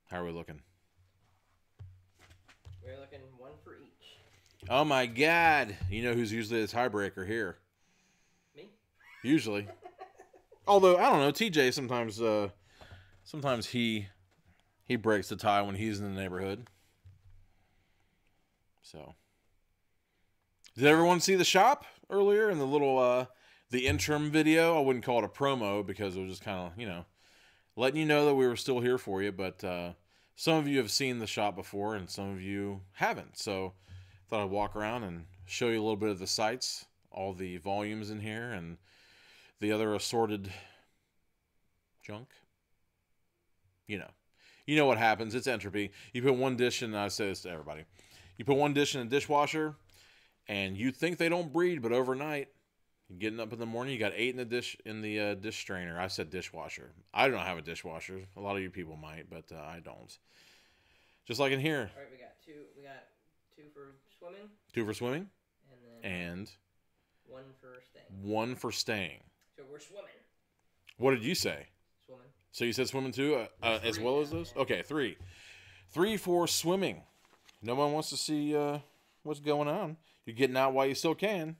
How are we looking? We're looking one for each. Oh my God. You know who's usually the tiebreaker here? Me? Usually. Although, I don't know, TJ sometimes he breaks the tie when he's in the neighborhood. So, did everyone see the shop earlier in the little the interim video? I wouldn't call it a promo because it was just kind of, letting you know that we were still here for you, but some of you have seen the shop before and some of you haven't. So, thought I'd walk around and show you a little bit of the sites, all the volumes in here, and the other assorted junk. You know what happens. It's entropy. You put one dish in, I say this to everybody, you put one dish in a dishwasher, and you think they don't breed, but overnight, Getting up in the morning, you got 8 in the dish strainer. I said dishwasher. I don't have a dishwasher. A lot of you people might, but I don't. Just like in here. All right, we got two for swimming. 2 for swimming. And then And 1 for staying. 1 for staying. So we're swimming. What did you say? Swimming. So you said swimming too, as well as those? Okay, 3. 3 for swimming. No one wants to see what's going on. You're getting out while you still can.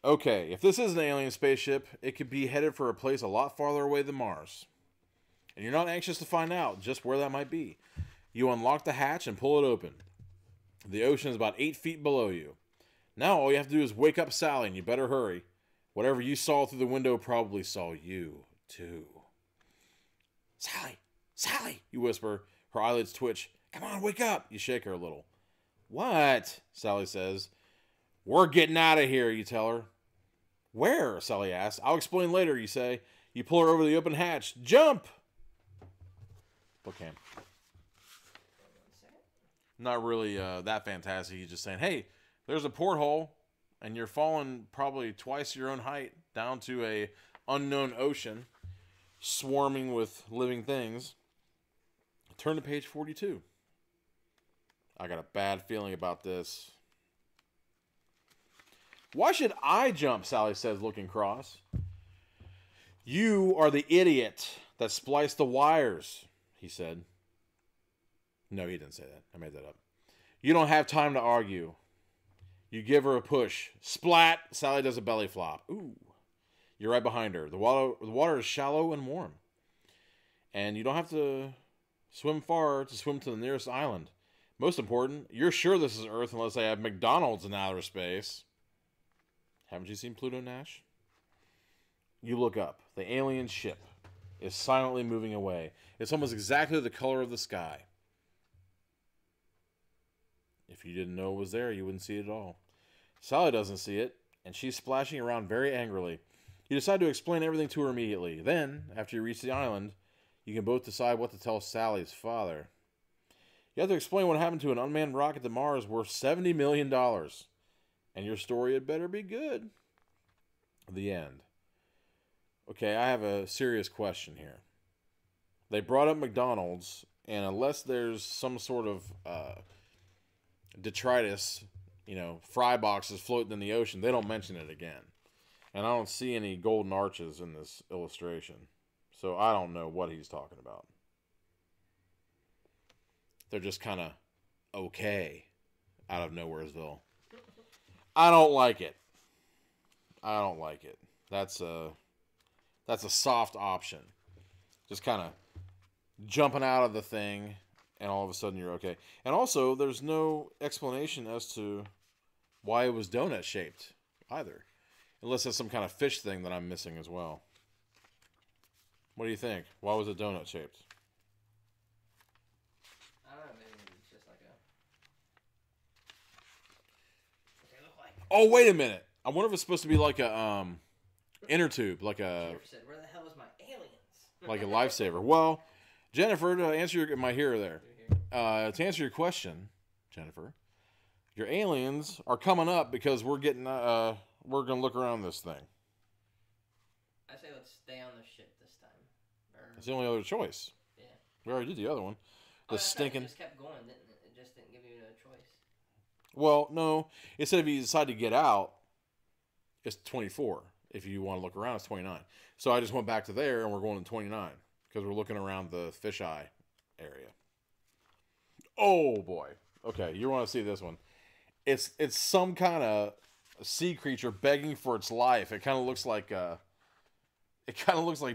Okay, if this is an alien spaceship, it could be headed for a place a lot farther away than Mars. And you're not anxious to find out just where that might be. You unlock the hatch and pull it open. The ocean is about 8 feet below you. Now all you have to do is wake up Sally, and you better hurry. Whatever you saw through the window probably saw you, too. Sally! Sally! You whisper. Her eyelids twitch. Come on, wake up! You shake her a little. What? Sally says. We're getting out of here, you tell her. Where? Sally asks. I'll explain later, you say. You pull her over the open hatch. Jump! Okay. Not really that fantastic. He's just saying, hey, there's a porthole, and you're falling probably twice your own height down to a unknown ocean, swarming with living things. Turn to page 42. I got a bad feeling about this. Why should I jump? Sally says, looking cross. You are the idiot that spliced the wires, he said. No, he didn't say that. I made that up. You don't have time to argue. You give her a push. Splat! Sally does a belly flop. Ooh. You're right behind her. The water is shallow and warm. And you don't have to swim far to swim to the nearest island. Most important, you're sure this is Earth unless they have McDonald's in outer space. Haven't you seen Pluto Nash? You look up. The alien ship is silently moving away. It's almost exactly the color of the sky. If you didn't know it was there, you wouldn't see it at all. Sally doesn't see it, and she's splashing around very angrily. You decide to explain everything to her immediately. Then, after you reach the island, you can both decide what to tell Sally's father. You have to explain what happened to an unmanned rocket to Mars worth $70 million. And your story had better be good. The end. Okay, I have a serious question here. They brought up McDonald's, and unless there's some sort of detritus, fry boxes floating in the ocean, they don't mention it again. And I don't see any golden arches in this illustration. So I don't know what he's talking about. They're just kind of okay out of Nowheresville. I don't like it. I don't like it. That's a soft option. Just kind of jumping out of the thing, and all of a sudden you're okay. And also, there's no explanation as to why it was donut shaped either, unless it's some kind of fish thing that I'm missing as well. What do you think? Why was it donut shaped? I don't know. Maybe it's just like a. What's it look like? Oh, wait a minute. I wonder if it's supposed to be like a inner tube, like a Said, where the hell is my aliens? like a lifesaver. Well, Jennifer, to answer your my hero there. To answer your question, Jennifer, your aliens are coming up because we're gonna look around this thing. I say let's stay on the ship this time. It's the only other choice. Yeah. We already did the other one. The stinking. It just kept going, didn't it? It just didn't give you a choice. Well, no. It said if you decide to get out, it's 24. If you want to look around, it's 29. So I just went back to there, and we're going to 29 because we're looking around the fisheye area. Oh boy. Okay, you want to see this one? It's some kind of sea creature begging for its life. It kind of looks like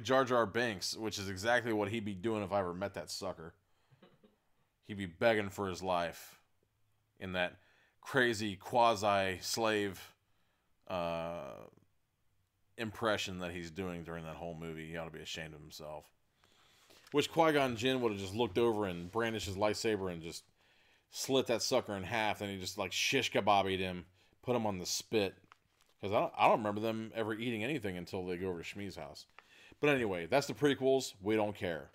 Jar Jar Binks, which is exactly what he'd be doing if I ever met that sucker. He'd be begging for his life in that crazy quasi-slave impression that he's doing during that whole movie. He ought to be ashamed of himself. Which Qui-Gon Jinn would have just looked over and brandished his lightsaber and just slit that sucker in half, and he just like shish kebabied him, put him on the spit. Because I don't remember them ever eating anything until they go over to Shmi's house. But anyway, that's the prequels. We don't care.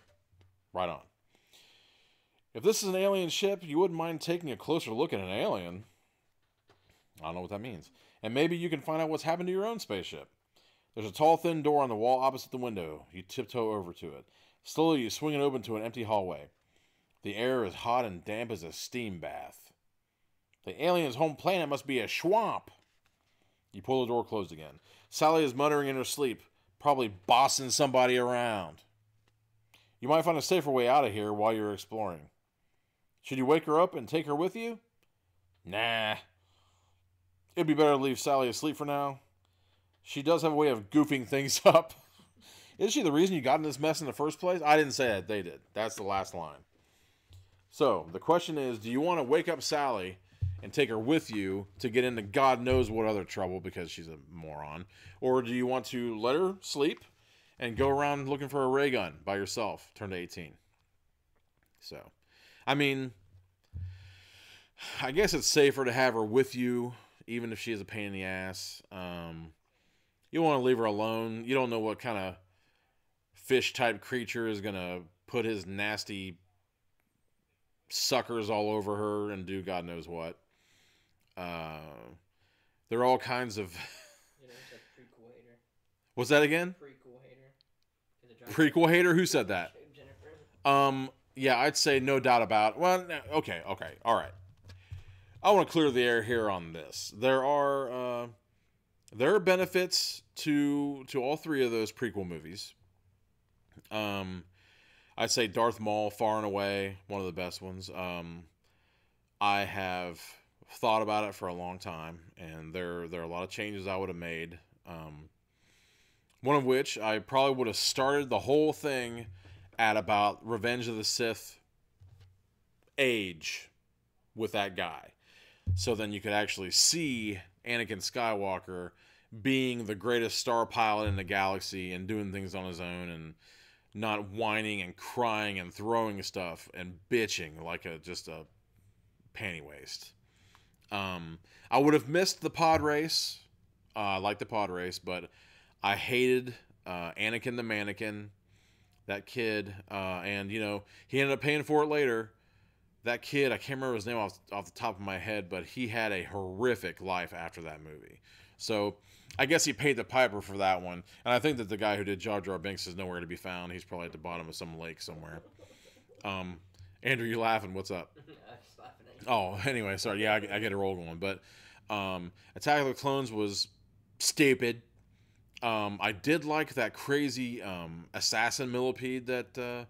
Right on. If this is an alien ship, you wouldn't mind taking a closer look at an alien. I don't know what that means. and maybe you can find out what's happened to your own spaceship. There's a tall, thin door on the wall opposite the window. You tiptoe over to it. Slowly, you swing it open to an empty hallway. The air is hot and damp as a steam bath. The alien's home planet must be a swamp. You pull the door closed again. Sally is muttering in her sleep, probably bossing somebody around. You might find a safer way out of here while you're exploring. Should you wake her up and take her with you? Nah. It'd be better to leave Sally asleep for now. She does have a way of goofing things up. Is she the reason you got in this mess in the first place? I didn't say that. They did. That's the last line. So, the question is, do you want to wake up Sally and take her with you to get into God knows what other trouble because she's a moron? Or do you want to let her sleep and go around looking for a ray gun by yourself, turn to 18? So, I mean, I guess it's safer to have her with you, even if she is a pain in the ass. You want to leave her alone. You don't know what kind of fish-type creature is going to put his nasty suckers all over her and do God knows what. There are all kinds of... It's a prequel hater. What's that again? Prequel hater. Prequel hater? Who said that? Jennifer. Yeah, I'd say no doubt about it. Well, okay, all right. I want to clear the air here on this. There are benefits to all three of those prequel movies. I'd say Darth Maul, far and away, one of the best ones. I have thought about it for a long time, and there are a lot of changes I would have made. One of which, I probably would have started the whole thing at about Revenge of the Sith age with that guy. So then you could actually see Anakin Skywalker being the greatest star pilot in the galaxy and doing things on his own and not whining and crying and throwing stuff and bitching like just a panty waste. I would have missed the pod race. I like the pod race, but I hated Anakin the Mannequin, that kid, and he ended up paying for it later. That kid, I can't remember his name off the top of my head, but he had a horrific life after that movie. So I guess he paid the piper for that one. And I think that the guy who did Jar Jar Binks is nowhere to be found. He's probably at the bottom of some lake somewhere. Andrew, you laughing? What's up? I'm just laughing at you. Oh, anyway, sorry. Yeah, I get a roll going. But Attack of the Clones was stupid. I did like that crazy assassin millipede that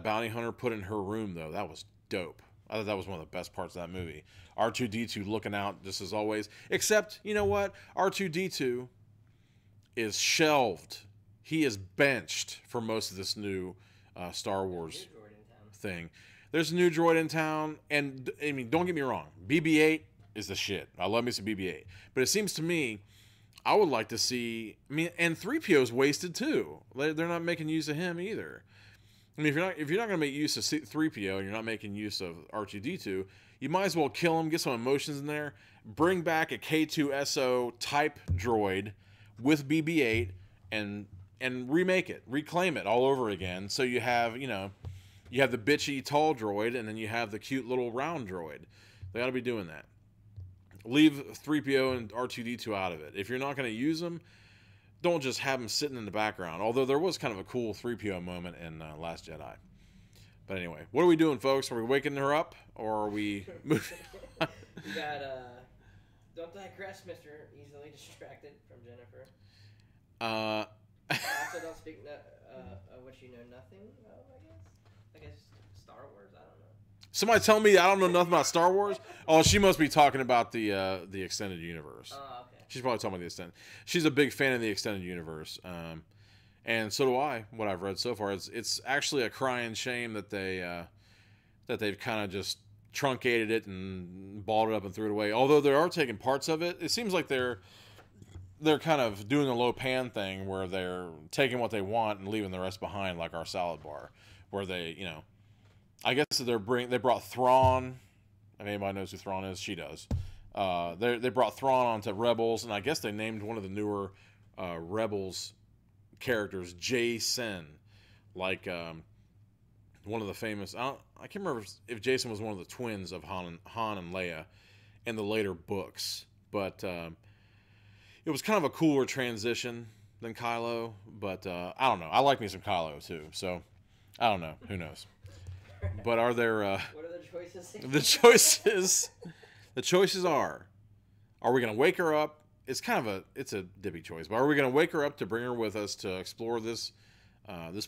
bounty hunter put in her room, though. That was dope. I thought that was one of the best parts of that movie. R2-D2 looking out just as always. Except, you know what? R2-D2 is shelved. He is benched for most of this new Star Wars thing. There's a new droid in town, and I mean, don't get me wrong. BB-8 is the shit. I love me some BB-8. But it seems to me, I would like to see... I mean, and 3PO's wasted too. They're not making use of him either. I mean, if you're not going to make use of 3PO and you're not making use of R2-D2, you might as well kill him, get some emotions in there, bring back a K2SO type droid with BB-8 and remake it, reclaim it all over again. So you have, you have the bitchy tall droid and then you have the cute little round droid. They ought to be doing that. Leave 3PO and R2-D2 out of it. If you're not going to use them, don't just have them sitting in the background. Although there was kind of a cool 3PO moment in Last Jedi. But anyway, what are we doing, folks? Are we waking her up, or are we moving? You got, don't digress, Mr. Easily Distracted from Jennifer. Also, don't speak of which you know nothing of, I guess Star Wars, I don't know. Somebody tell me I don't know nothing about Star Wars? Oh, she must be talking about the extended universe. Oh, okay. She's probably talking about the extended. She's a big fan of the extended universe. And so do I. What I've read so far, it's actually a crying shame that they've kind of just truncated it and balled it up and threw it away. Although they are taking parts of it, it seems like they're kind of doing a low pan thing where they're taking what they want and leaving the rest behind, like our salad bar, where they, I guess they brought Thrawn. If anybody knows who Thrawn is, she does. They brought Thrawn onto Rebels, and I guess they named one of the newer Rebels characters Jason, like one of the famous. I can't remember if Jason was one of the twins of Han and Leia in the later books, but it was kind of a cooler transition than Kylo, but I don't know. I like me some Kylo too, so I don't know. Who knows? But are there? What are the choices? The choices are we going to wake her up? It's a dippy choice, but are we going to wake her up to bring her with us to explore this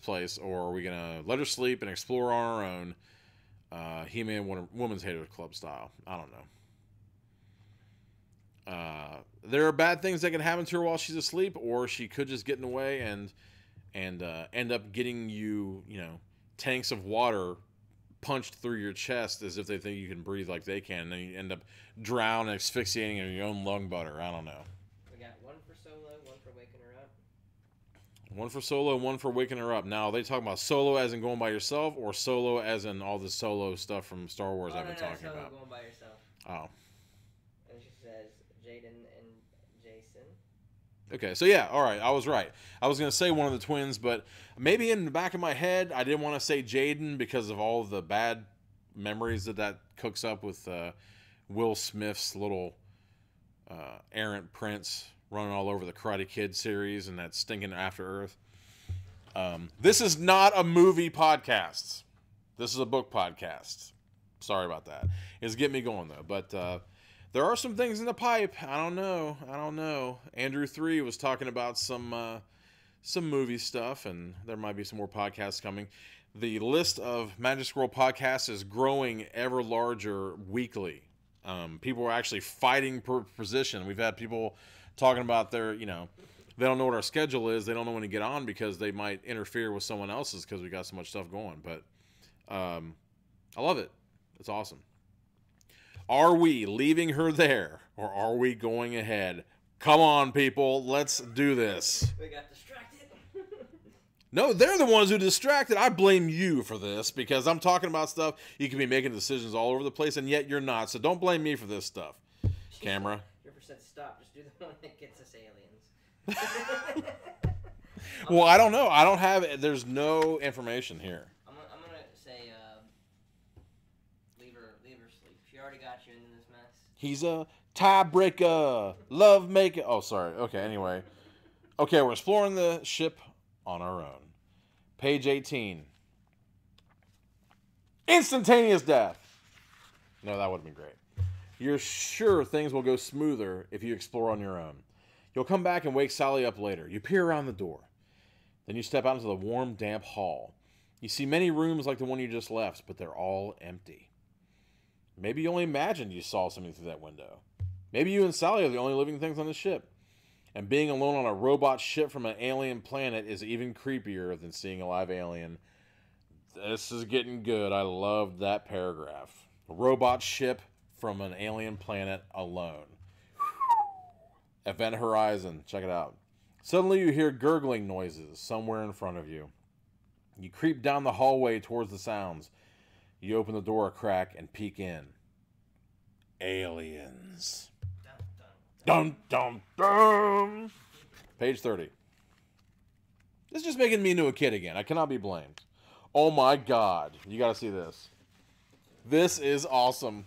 place, or are we going to let her sleep and explore on our own? He-Man Woman's Haters Club style. I don't know. There are bad things that can happen to her while she's asleep, or she could just get in the way and end up getting you tanks of water punched through your chest as if they think you can breathe like they can, and then you end up drowning, asphyxiating in your own lung butter. I don't know. We got one for Solo, one for waking her up. One for Solo, one for waking her up. Now, are they talking about Solo as in going by yourself, or Solo as in all the Solo stuff from Star Wars I've been talking Solo about? Going by yourself. Oh. And she says Jaden and Jason. Okay, so yeah, all right, I was right. I was going to say one of the twins, but maybe in the back of my head, I didn't want to say Jaden because of all of the bad memories that cooks up with Will Smith's little errant prince running all over the Karate Kid series and that stinking After Earth. This is not a movie podcast. This is a book podcast. Sorry about that. It's getting me going, though, but... there are some things in the pipe. I don't know. Andrew 3 was talking about some movie stuff, and there might be some more podcasts coming. The list of Magic Scroll podcasts is growing ever larger weekly. People are actually fighting for position. We've had people talking about they don't know what our schedule is. They don't know when to get on because they might interfere with someone else's because we got so much stuff going. But I love it. It's awesome. Are we leaving her there, or are we going ahead? Come on, people. Let's do this. We got distracted. No, they're the ones who distracted. I blame you for this because I'm talking about stuff. You can be making decisions all over the place, and yet you're not. So don't blame me for this stuff. Camera. River said stop. Just do the one that gets us aliens. Well, I don't know. I don't have... There's no information here. I'm gonna say leave her sleep. She already got you into this mess. He's a tiebreaker, love maker. Oh, sorry. Okay, anyway. Okay, we're exploring the ship on our own. Page 18. Instantaneous death. No, that would have been great. You're sure things will go smoother if you explore on your own. You'll come back and wake Sally up later. You peer around the door. Then you step out into the warm, damp hall. You see many rooms like the one you just left, but they're all empty. Maybe you only imagined you saw something through that window. Maybe you and Sally are the only living things on the ship. And being alone on a robot ship from an alien planet is even creepier than seeing a live alien. This is getting good. I loved that paragraph. A robot ship from an alien planet alone. Event Horizon. Check it out. Suddenly you hear gurgling noises somewhere in front of you. You creep down the hallway towards the sounds. You open the door a crack and peek in. Aliens. Dun, dun, dun. Page 30. This is just making me into a kid again. I cannot be blamed. Oh my God. You got to see this. This is awesome.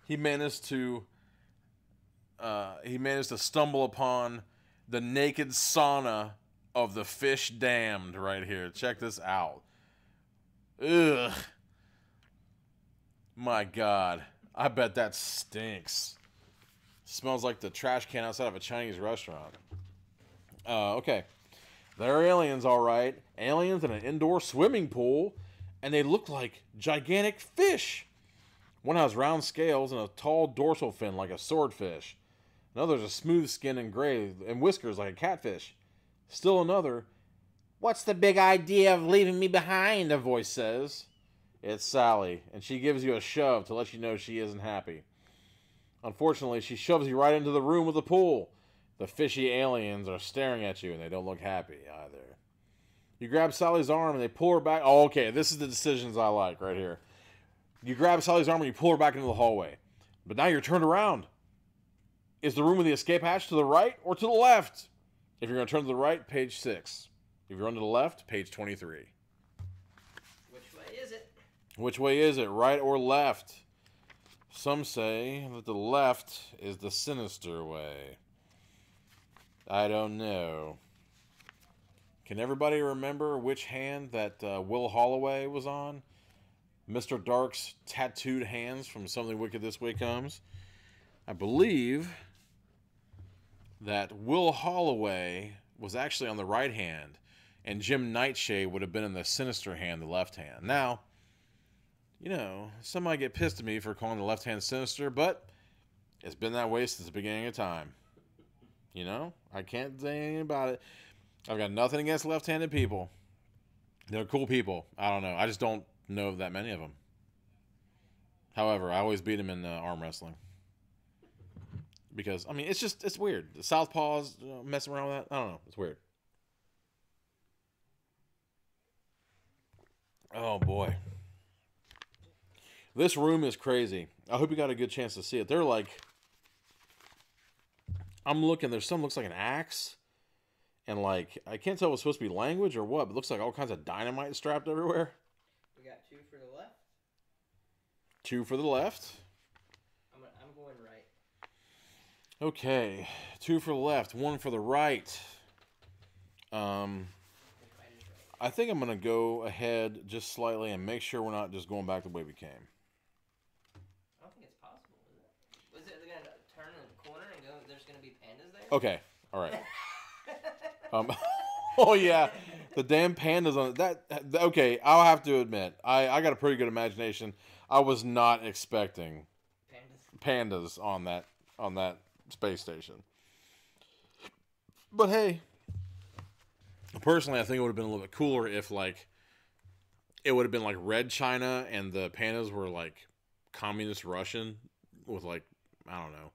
He managed to stumble upon the naked sauna of the fish damned right here. Check this out. Ugh. My God. I bet that stinks. Smells like the trash can outside of a Chinese restaurant. Okay. They're aliens, all right. Aliens in an indoor swimming pool. And they look like gigantic fish. One has round scales and a tall dorsal fin like a swordfish. Another's a smooth skin and gray and whiskers like a catfish. Still another. What's the big idea of leaving me behind? A voice says. It's Sally, and she gives you a shove to let you know she isn't happy. Unfortunately, she shoves you right into the room with the pool. The fishy aliens are staring at you, and they don't look happy either. You grab Sally's arm, and they pull her back. Oh, okay, this is the decisions I like right here. You grab Sally's arm, and you pull her back into the hallway. But now you're turned around. Is the room with the escape hatch to the right or to the left? If you're going to turn to the right, page 6. If you're on to the left, page 23. Which way is it? Which way is it, right or left? Some say that the left is the sinister way. I don't know. Can everybody remember which hand that Will Holloway was on? Mr. Dark's tattooed hands from Something Wicked This Way Comes. I believe that Will Holloway was actually on the right hand, and Jim Nightshade would have been in the sinister hand, the left hand. Now, you know, some might get pissed at me for calling the left hand sinister, but it's been that way since the beginning of time. You know, I can't say anything about it. I've got nothing against left-handed people. They're cool people. I don't know. I just don't know that many of them. However, I always beat them in arm wrestling. Because, I mean, it's weird. The southpaws, messing around with that. I don't know. It's weird. Oh, boy. This room is crazy. I hope you got a good chance to see it. They're like... I'm looking. There's some looks like an axe. And, like, I can't tell if it's supposed to be language or what, but it looks like all kinds of dynamite strapped everywhere. We got 2 for the left. 2 for the left. I'm going right. Okay. 2 for the left, 1 for the right. I think I'm going to go ahead just slightly and make sure we're not just going back the way we came. I don't think it's possible, is it? Was it going to turn in the corner and go, there's going to be pandas there? Okay. All right. Oh yeah, the damn pandas on that. Okay, I'll have to admit, I got a pretty good imagination. I was not expecting pandas on that space station. But hey, personally, I think it would have been a little bit cooler if like it would have been like Red China and the pandas were like communist Russian with like I don't know,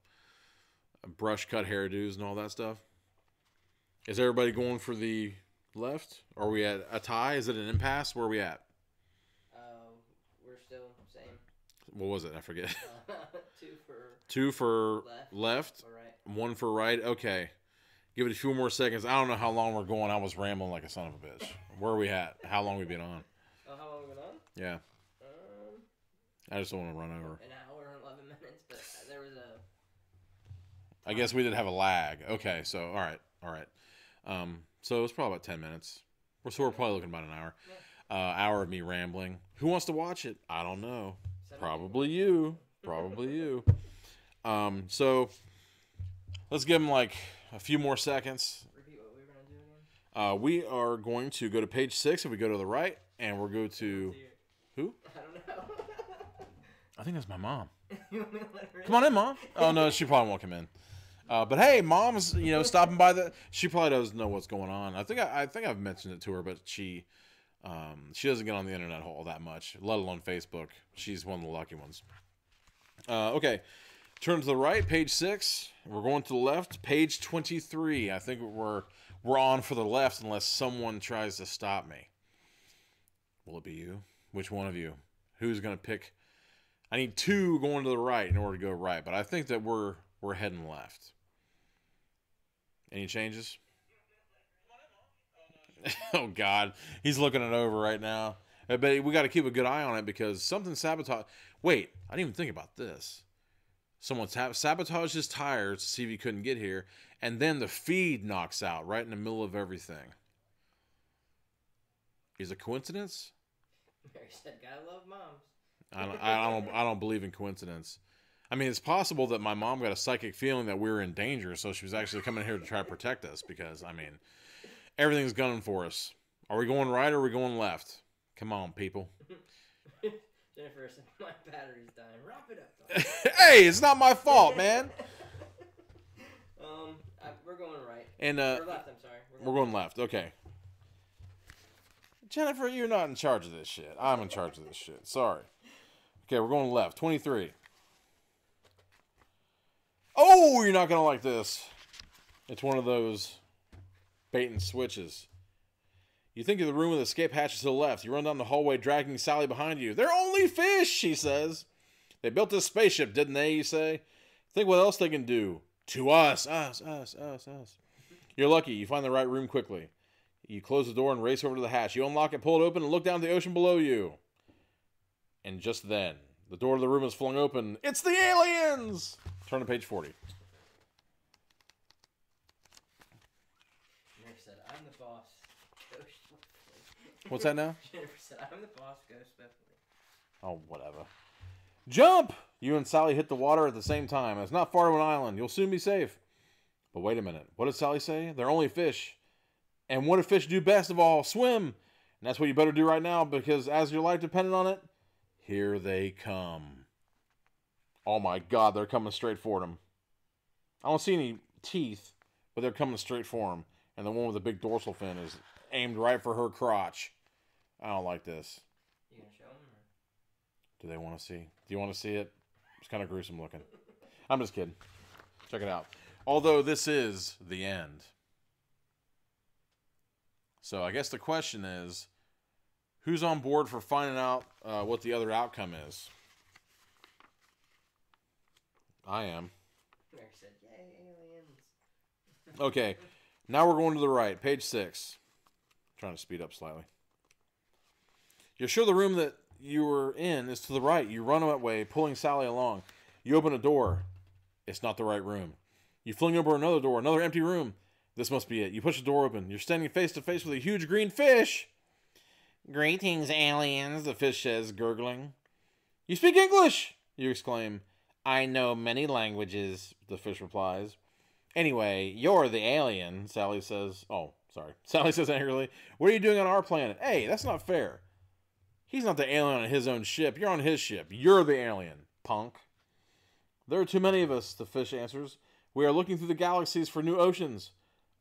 brush cut hairdos and all that stuff. Is everybody going for the left? Are we at a tie? Is it an impasse? Where are we at? We're still same. What was it? I forget. 2 for 2 for left, or right. 1 for right. Okay. Give it a few more seconds. I don't know how long we're going. I was rambling like a son of a bitch. Where are we at? How long have we been on? Oh, how long have we been on? Yeah. I just don't want to run over. An hour and 11 minutes, but there was a... I guess we did have a lag. Okay, so, all right. So it's probably about 10 minutes. We're probably looking about an hour. Yeah. Hour of me rambling. Who wants to watch it? I don't know. Probably you. Probably you. So let's give them like a few more seconds. Repeat what we were going to do again? We are going to go to page 6 if we go to the right, and we'll go to... Who? I don't know. I think that's my mom. You want me to let her in? Come on in, Mom. Oh, no, she probably won't come in. But hey, Mom's, stopping by the... She probably doesn't know what's going on. I think I've mentioned it to her, but she doesn't get on the internet all that much, let alone Facebook. She's one of the lucky ones. Okay, turn to the right, page 6. We're going to the left, page 23. I think we're on for the left unless someone tries to stop me. Will it be you? Which one of you? Who's going to pick? I need 2 going to the right in order to go right, but I think that we're heading left. Any changes? Oh, God. He's looking it over right now. But we got to keep a good eye on it because something sabotaged. Wait, I didn't even think about this. Someone sabotaged his tires to see if he couldn't get here, and then the feed knocks out right in the middle of everything. Is it coincidence? Mary said, "Gotta love moms." I don't believe in coincidence. I mean, it's possible that my mom got a psychic feeling that we were in danger, so she was actually coming here to try to protect us because, I mean, everything's gunning for us. Are we going right or are we going left? Come on, people. Jennifer said, "My battery's dying. Wrap it up, dog." Hey, it's not my fault, man. We're going right. And Or left, I'm sorry. We're going left. Okay. Jennifer, you're not in charge of this shit. I'm in charge of this shit. Sorry. Okay, we're going left. 23. Oh, you're not going to like this. It's one of those bait and switches. You think of the room with the escape hatches to the left. You run down the hallway dragging Sally behind you. They're only fish, she says. They built this spaceship, didn't they, you say? Think what else they can do. To us. Us. You're lucky. You find the right room quickly. You close the door and race over to the hatch. You unlock it, pull it open, and look down at the ocean below you. And just then, the door to the room is flung open. It's the aliens! Turn to page 40. What's that now? Jennifer said, I'm the boss, go swiftly. Oh, whatever. Jump! You and Sally hit the water at the same time. It's not far to an island. You'll soon be safe. But wait a minute. What did Sally say? They're only fish. And what do fish do best of all? Swim! And that's what you better do right now, because as your life depended on it, here they come. Oh my God, they're coming straight for them. I don't see any teeth, but they're coming straight for him. And the one with the big dorsal fin is aimed right for her crotch. I don't like this. You gonna show them? Do they want to see? Do you want to see it? It's kind of gruesome looking. I'm just kidding. Check it out. Although this is the end. So I guess the question is, who's on board for finding out what the other outcome is? I am. Mary said, yay, aliens. Okay, now we're going to the right. Page 6. Trying to speed up slightly. You're sure the room that you were in is to the right. You run away, pulling Sally along. You open a door. It's not the right room. You fling over another door, another empty room. This must be it. You push the door open. You're standing face to face with a huge green fish. Greetings, aliens, the fish says, gurgling. You speak English, you exclaim. I know many languages, the fish replies. Anyway, you're the alien, Sally says. Oh, sorry. Sally says angrily, what are you doing on our planet? Hey, that's not fair. He's not the alien on his own ship. You're on his ship. You're the alien, punk. There are too many of us, the fish answers. We are looking through the galaxies for new oceans.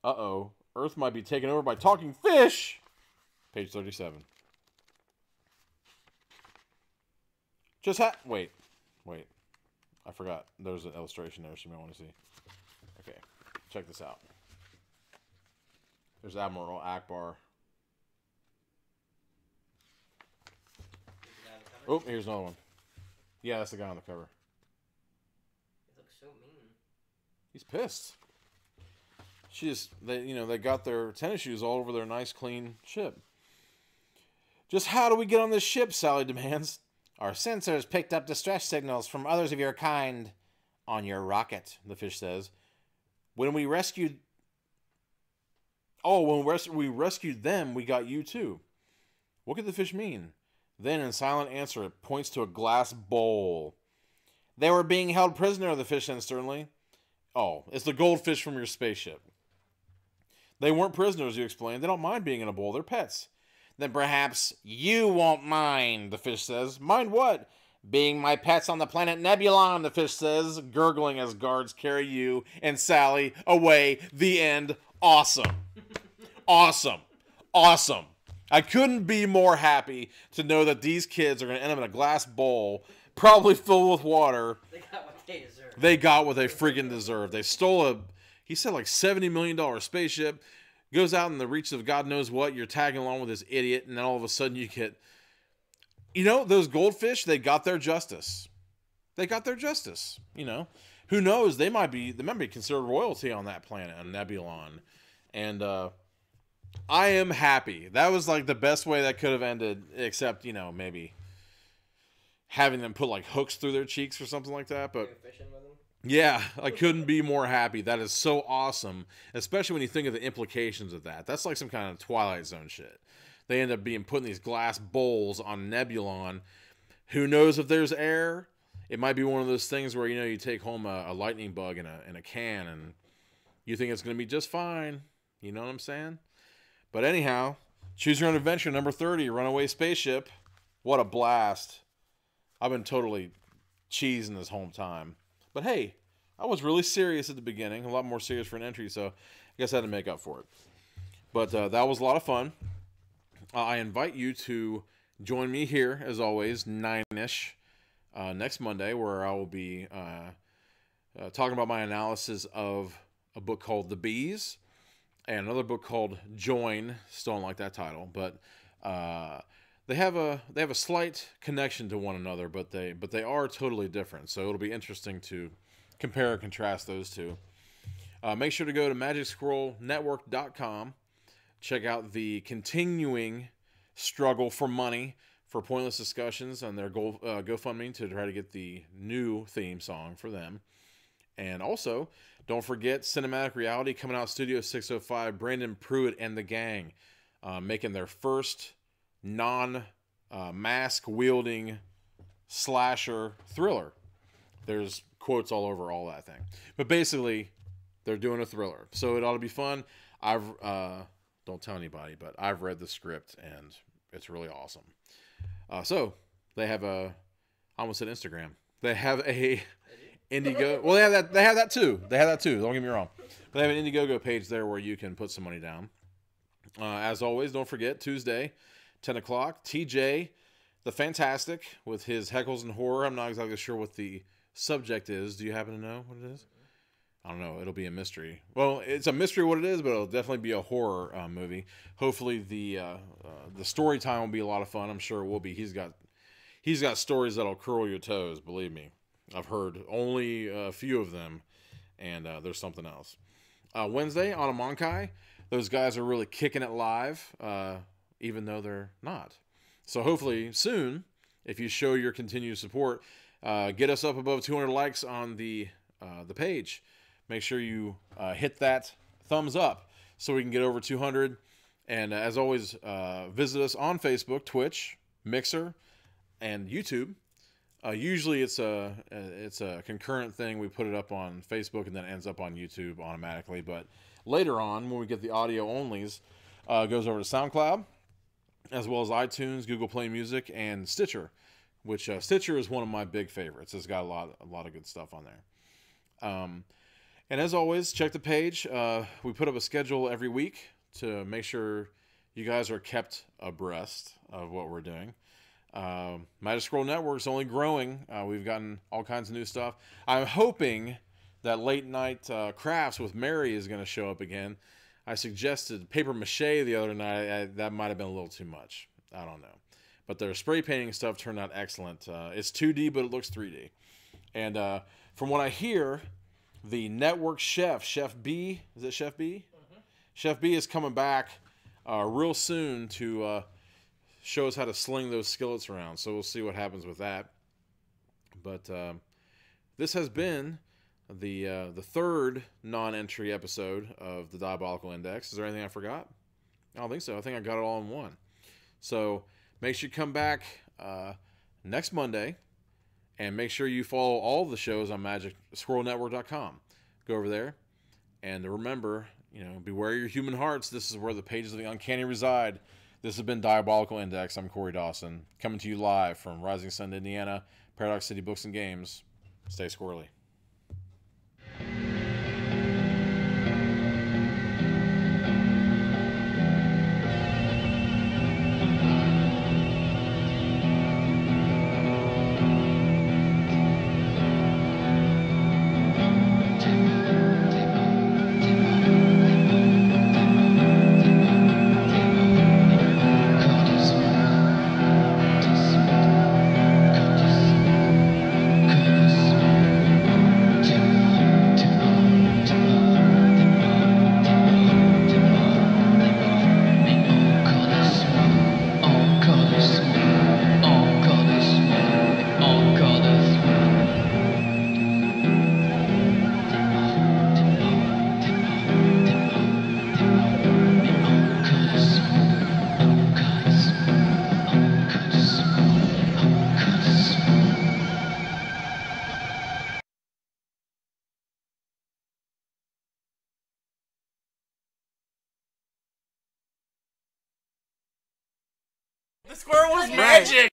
Uh-oh. Earth might be taken over by talking fish. Page 37. Wait. I forgot. There's an illustration there you might want to see. Okay. Check this out. There's Admiral Akbar. Oh, here's another one. Yeah, that's the guy on the cover. He looks so mean. He's pissed. They got their tennis shoes all over their nice, clean ship. Just how do we get on this ship? Sally demands. Our sensors picked up distress signals from others of your kind on your rocket, the fish says. When we rescued them, we got you too. What could the fish mean? Then, in silent answer, it points to a glass bowl. They were being held prisoner, the fish said sternly. Oh, it's the goldfish from your spaceship. They weren't prisoners, you explained. They don't mind being in a bowl. They're pets. Then perhaps you won't mind, the fish says. Mind what? Being my pets on the planet Nebulon, the fish says, gurgling as guards carry you and Sally away. The end. Awesome. Awesome. Awesome. I couldn't be more happy to know that these kids are going to end up in a glass bowl, probably filled with water. They got what they deserve. They got what they freaking deserve. They stole he said like $70 million spaceship, goes out in the reaches of God knows what, you're tagging along with this idiot, and then all of a sudden you get, those goldfish, they got their justice. They got their justice, Who knows, they might be considered royalty on that planet, on Nebulon. And, I am happy. That was like the best way that could have ended, except, maybe having them put like hooks through their cheeks or something like that. But fishing with them? yeah, I couldn't be more happy. That is so awesome, especially when you think of the implications of that. That's like some kind of Twilight Zone shit. They end up putting these glass bowls on Nebulon. Who knows if there's air? It might be one of those things where, you take home a lightning bug in a can and you think it's going to be just fine. You know what I'm saying? But anyhow, choose your own adventure, number 30, Runaway Spaceship. What a blast. I've been totally cheesing this whole time. But hey, I was really serious at the beginning, a lot more serious for an entry, so I guess I had to make up for it. But that was a lot of fun. I invite you to join me here, as always, 9-ish, next Monday, where I will be talking about my analysis of a book called The Bees. And another book called Join. Still don't like that title, but they have a slight connection to one another, but they are totally different. So it'll be interesting to compare and contrast those two. Make sure to go to MagicScrollNetwork.com. Check out the continuing struggle for money for Pointless Discussions on their GoFundMe to try to get the new theme song for them. And also, don't forget Cinematic Reality coming out Studio 605, Brandon Pruitt and the gang, making their first mask wielding slasher thriller. There's quotes all over all that thing. But basically, they're doing a thriller. So it ought to be fun. Don't tell anybody, but I've read the script and it's really awesome. So they have I almost said Instagram. They have a Indiegogo. Well, they have that too. Don't get me wrong. But they have an Indiegogo page there where you can put some money down. As always, don't forget, Tuesday, 10 o'clock, TJ, the Fantastic, with his Heckles and Horror. I'm not exactly sure what the subject is. Do you happen to know what it is? I don't know. It'll be a mystery. Well, it's a mystery what it is, but it'll definitely be a horror movie. Hopefully the story time will be a lot of fun. I'm sure it will be. He's got stories that'll curl your toes, believe me. I've heard only a few of them, and there's something else. Wednesday, on a Monkai, those guys are really kicking it live, even though they're not. So hopefully soon, if you show your continued support, get us up above 200 likes on the page. Make sure you hit that thumbs up so we can get over 200. And as always, visit us on Facebook, Twitch, Mixer, and YouTube. Usually it's a concurrent thing. We put it up on Facebook and then it ends up on YouTube automatically. But later on, when we get the audio onlys, it goes over to SoundCloud, as well as iTunes, Google Play Music, and Stitcher, which Stitcher is one of my big favorites. It's got a lot of good stuff on there. And as always, check the page. We put up a schedule every week to make sure you guys are kept abreast of what we're doing. Magic Scroll Network's only growing. We've gotten all kinds of new stuff. I'm hoping that Late Night Crafts with Mary is going to show up again. I suggested paper mache the other night. That might have been a little too much. I don't know. But their spray painting stuff turned out excellent. It's 2D, but it looks 3D. And from what I hear, the network chef, Chef B, is it Chef B? Mm-hmm. Chef B is coming back real soon to show us how to sling those skillets around. So we'll see what happens with that. But this has been the third non-entry episode of the Diabolical Index. Is there anything I forgot? I don't think so. I think I got it all in one. So make sure you come back next Monday. And make sure you follow all the shows on MagicScrollNetwork.com. Go over there. And remember, beware your human hearts. This is where the pages of the uncanny reside. This has been Diabolical Index. I'm Corey Dawson, coming to you live from Rising Sun, Indiana, Paradox City Books and Games. Stay squirrely. The squirrel was magic!